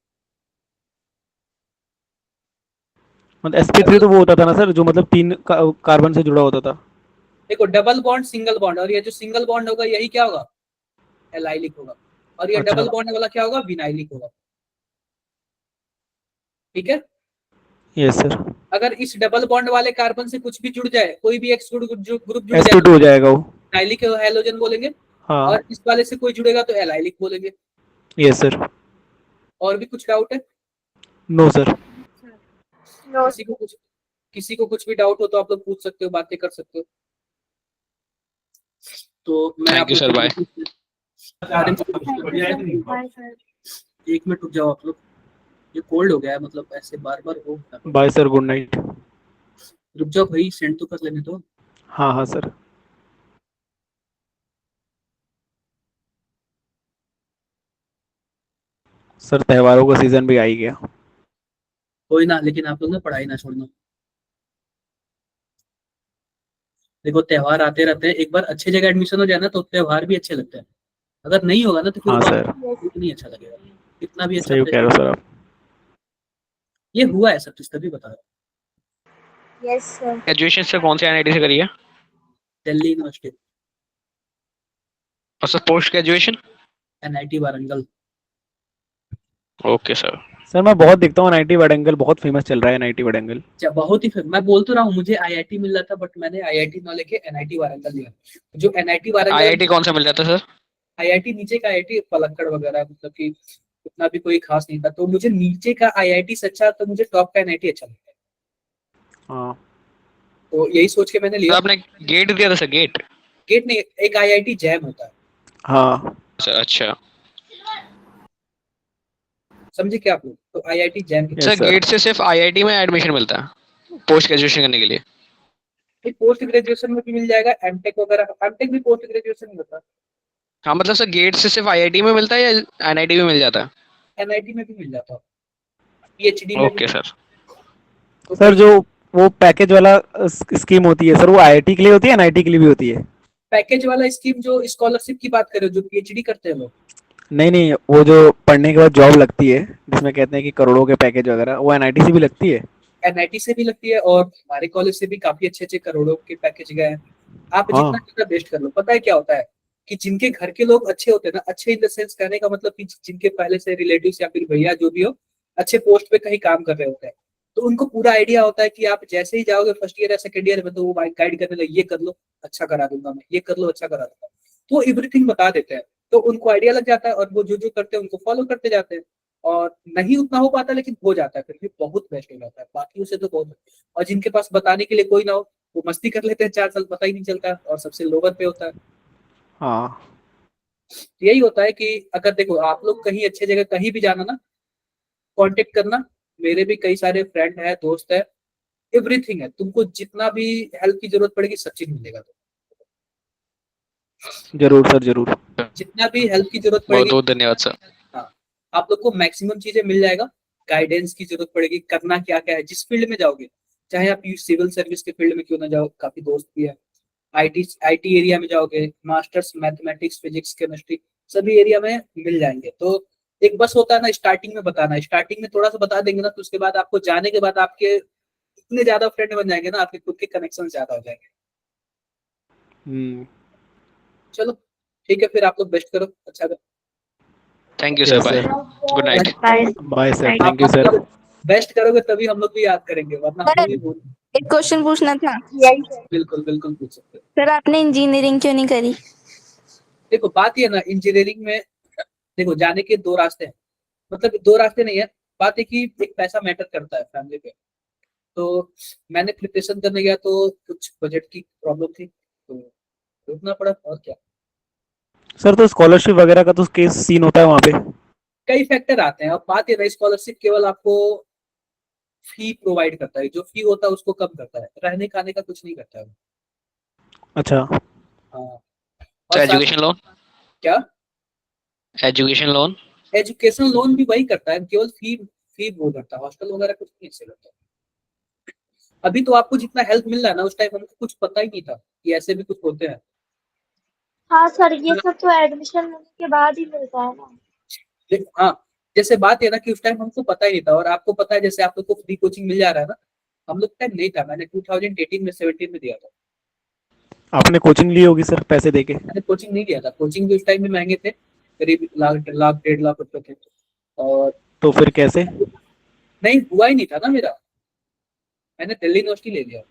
मतलब sp3 तो वो होता था ना सर, जो मतलब 3 कार्बन से जुड़ा होता था। देखो डबल बॉन्ड सिंगल बॉन्ड, और ये जो सिंगल बॉन्ड होगा यही क्या होगा? एलाइलिक होगा। और ये अच्छा। डबल बॉन्ड वाला क्या होगा? विनाइलिक होगा। ठीक है, यस सर। अगर इस डबल बॉन्ड वाले कार्बन से कुछ भी जुड़ जाए, कोई भी एक्स ग्रुप जुड़ जाए sp2 हो जाएगा वो। एलाइलिक हैलोजन बोलेंगे, हाँ। और इस वाले से कोई जुड़ेगा तो एलाइलिक बोलेंगे। Yes sir. और भी कुछ डाउट है? No sir. किसी को कुछ भी डाउट हो तो आप लोग पूछ सकते हो, बातें कर सकते हो। तो मैं Thank you, sir. Bye. एक मिनट रुक जाओ आप लोग, ये कोल्ड हो गया है, मतलब ऐसे बार बार हो। Bye sir, good night. रुक जाओ भाई, सेंड तो कर लेने दो। हाँ हाँ सर। सर त्योहारों का सीजन भी आ ही गया। कोई ना, लेकिन आप लोग ना पढ़ाई ना छोड़ना। देखो त्योहार आते रहते हैं, एक बार अच्छी जगह एडमिशन हो जाए ना तो त्योहार भी अच्छे लगते हैं, अगर नहीं होगा ना तो फिर हाँ वो सर। नहीं अच्छा लगेगा, कितना भी अच्छा सही कह रहे हो सर आप। ये हुआ है सब चीज, तभी बता रहा हूँ। Yes sir. Graduation से कौन से NIT से करी है? दिल्ली यूनिवर्सिटी, और sir post graduation? NIT Warangal. Okay sir. Sir मैं बहुत देखता हूँ एनआईटी वडंगल, बहुत फेमस चल रहा है एनआईटी वडंगल। अच्छा, बहुत ही मैं बोल तो रहा हूँ, मुझे आईआईटी मिल रहा था बट मैंने आईआईटी ना लेके एनआईटी वारंगल लिया। जो एनआईटी वारंगल, आईआईटी कौन सा मिल जाता है सर? आईआईटी नीचे का आईआईटी पलक्कड़ वगैरह, मतलब कि उतना भी कोई खास नहीं था, तो मुझे नीचे का आईआईटी से अच्छा, तो मुझे टॉप का एनआईटी अच्छा लगता है। हाँ तो यही सोच के मैंने तो लिया। आपने गेट दिया था सर? गेट गेट नहीं, एक आईआईटी जैम होता है। हाँ सर, अच्छा। समझे क्या आप लोग? तो आईआईटी जैम की सर यस सर। गेट से सिर्फ आईआईटी में एडमिशन मिलता है पोस्ट ग्रेजुएशन करने के लिए? पोस्ट ग्रेजुएशन में भी मिल जाएगा, एमटेक वगैरह, एमटेक भी पोस्ट ग्रेजुएशन में होता है। हाँ मतलब सर गेट से सिर्फ आईआईटी में मिलता है या एनआईटी में मिल जाता है? एनआईटी में भी मिल जाता है, पीएचडी में भी। Okay sir. तो सर जो वो पैकेज वाला स्कीम होती है सर, वो आईआईटी के लिए होती है एनआईटी के लिए भी होती है? पैकेज वाला स्कीम जो स्कॉलरशिप की बात करें, जो पीएचडी करते हैं लोग, नहीं नहीं, वो जो पढ़ने के बाद जॉब लगती है जिसमें कहते हैं कि करोड़ों के पैकेज वगैरह, वो एनआईटी से भी लगती है? एनआईटी से भी लगती है और हमारे कॉलेज से भी काफी अच्छे अच्छे करोड़ों के पैकेज गए हैं। आप हाँ जितना जितना बेस्ट कर लो। पता है क्या होता है कि जिनके घर के लोग अच्छे होते हैं ना, अच्छे इन द सेंस कहने का मतलब कि जिनके पहले से रिलेटिव्स या फिर भैया जो भी हो अच्छे पोस्ट पे कहीं काम कर रहे होते हैं, तो उनको पूरा आइडिया होता है कि आप जैसे ही जाओगे फर्स्ट ईयर या सेकंड ईयर में, तो वो गाइड करने लगे, ये कर लो अच्छा करा दूंगा मैं, ये कर लो अच्छा करा दूंगा, तो एवरीथिंग बता देते हैं। तो उनको आइडिया लग जाता है और वो जो जो करते हैं उनको फॉलो करते जाते हैं। और नहीं उतना हो पाता लेकिन हो जाता है, फिर भी बहुत बेस्ट हो जाता है, बाकी उसे तो बहुत। और जिनके पास बताने के लिए कोई ना हो, वो मस्ती कर लेते हैं 4 साल, पता ही नहीं चलता और सबसे लोवर पे होता है। हाँ यही होता है कि अगर देखो आप लोग कहीं अच्छे जगह कहीं भी जाना ना, कांटेक्ट करना। मेरे भी कई सारे फ्रेंड है, दोस्त है, एवरीथिंग है, तुमको जितना भी हेल्प की जरूरत पड़ेगी सब चीज मिलेगा। जरूर सर जरूर। जितना भी हेल्प की जरूरत बहुत पड़ेगी, बहुत धन्यवाद सर। हाँ, आप लोग को मैक्सिमम चीजें मिल जाएगा। गाइडेंस की जरूरत पड़ेगी, करना क्या क्या है, जिस फील्ड में जाओगे, चाहे आप सिविल सर्विस के फील्ड में क्यों ना जाओ, काफी दोस्त भी है। आईटी एरिया में जाओगे, मास्टर्स मैथमेटिक्स फिजिक्स केमिस्ट्री सभी एरिया में मिल जाएंगे। तो एक बस होता है ना स्टार्टिंग में बताना, स्टार्टिंग में थोड़ा सा बता देंगे ना, तो उसके बाद आपको जाने के बाद आपके इतने ज्यादा फ्रेंड बन जाएंगे ना, आपके खुद के कनेक्शन ज्यादा हो जाएंगे। चलो ठीक है, फिर आप लोग बेस्ट करो, अच्छा करो। Thank you sir, bye, good night. Bye sir, thank you sir. Best करोगे तभी हम लोग भी याद करेंगे, वरना हम लोग भी भूल। एक क्वेश्चन पूछना था। बिल्कुल बिल्कुल पूछ सकते हो। सर आपने इंजीनियरिंग क्यों नहीं करी? देखो बात ये ना, इंजीनियरिंग में देखो जाने के दो रास्ते हैं, मतलब दो रास्ते नहीं है। बात है कि एक पैसा मैटर करता है फैमिली पे। तो मैंने प्रिपरेशन करने गया तो कुछ बजट की प्रॉब्लम थी, तो रुकना पड़ा और क्या। सर तो स्कॉलरशिप वगैरह का तो केस सीन होता है वहाँ पे? कई फैक्टर आते हैं। अब बात ये ना, स्कॉलरशिप केवल आपको फी प्रोवाइड करता है, जो फी होता है उसको कम करता है, रहने खाने का कुछ नहीं करता है। अच्छा। हाँ, और एजुकेशन लोन? क्या एजुकेशन लोन? एजुकेशन लोन भी वही करता है, केवल फी फी वो करता है, हॉस्टल वगैरह कुछ नहीं से करता। अभी तो आपको जितना हेल्प मिल रहा है ना, उस टाइम हमको कुछ पता ही नहीं था कि ऐसे भी कुछ होते हैं। हाँ सर, ये सब तो एडमिशन होने के बाद ही मिलता है ना। हाँ, जैसे बात है ना कि उस टाइम हमको पता ही नहीं था, और आपको पता है जैसे आप लोग को फ्री कोचिंग मिल जा रहा है ना, हम लोग टाइम नहीं था। मैंने 2018 में 17 में दिया था। आपने कोचिंग ली होगी सर पैसे देके? मैंने कोचिंग नहीं लिया था, कोचिंग भी उस टाइम में महंगे थे, करीब लाख 1.5 लाख रुपए थे। और तो फिर कैसे? नहीं हुआ ही नहीं था ना मेरा, मैंने दिल्ली यूनिवर्सिटी ले लिया।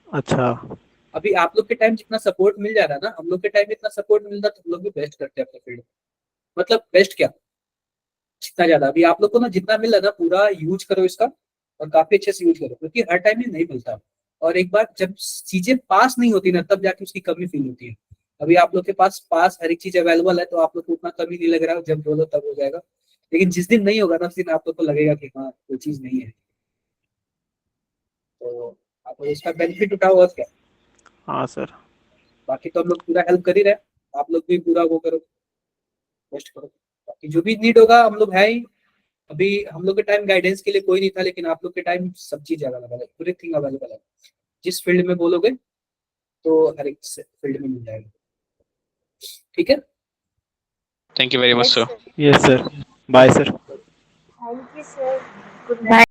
अच्छा। अभी आप लोग के टाइम जितना सपोर्ट मिल जा रहा है ना, हम लोग के टाइम में इतना सपोर्ट मिल रहा, तो हम लोग भी बेस्ट करते हैं अपने फील्ड में। मतलब बेस्ट क्या, जितना ज्यादा अभी आप लोग को ना जितना मिल रहा है ना, पूरा यूज करो इसका, और काफी अच्छे से यूज करो, क्योंकि हर टाइम में नहीं मिलता। और एक बार जब चीजें पास नहीं होती ना, तब जाके उसकी कमी फील होती है। अभी आप लोग के पास हर एक चीज अवेलेबल है, तो आप लोग को उतना कमी नहीं लग रहा है, जब बोलो तब हो जाएगा। लेकिन जिस दिन नहीं होगा ना, उस दिन आप लोग को लगेगा कि हाँ कोई चीज नहीं है। तो आप इसका बेनिफिट उठाओ और क्या। हाँ सर। बाकी तो हम लोग पूरा हेल्प कर ही रहे, आप लोग भी पूरा वो करो, बेस्ट करो। बाकी जो भी नीड होगा हम लोग है ही। अभी हम लोग के टाइम गाइडेंस के लिए कोई नहीं था, लेकिन आप लोग के टाइम सब चीज अवेलेबल है, एवरीथिंग अवेलेबल है। जिस फील्ड में बोलोगे तो हर एक फील्ड में मिल जाएगा। ठीक है, thank you very much sir. Yes sir, bye sir. Thank you sir, good bye.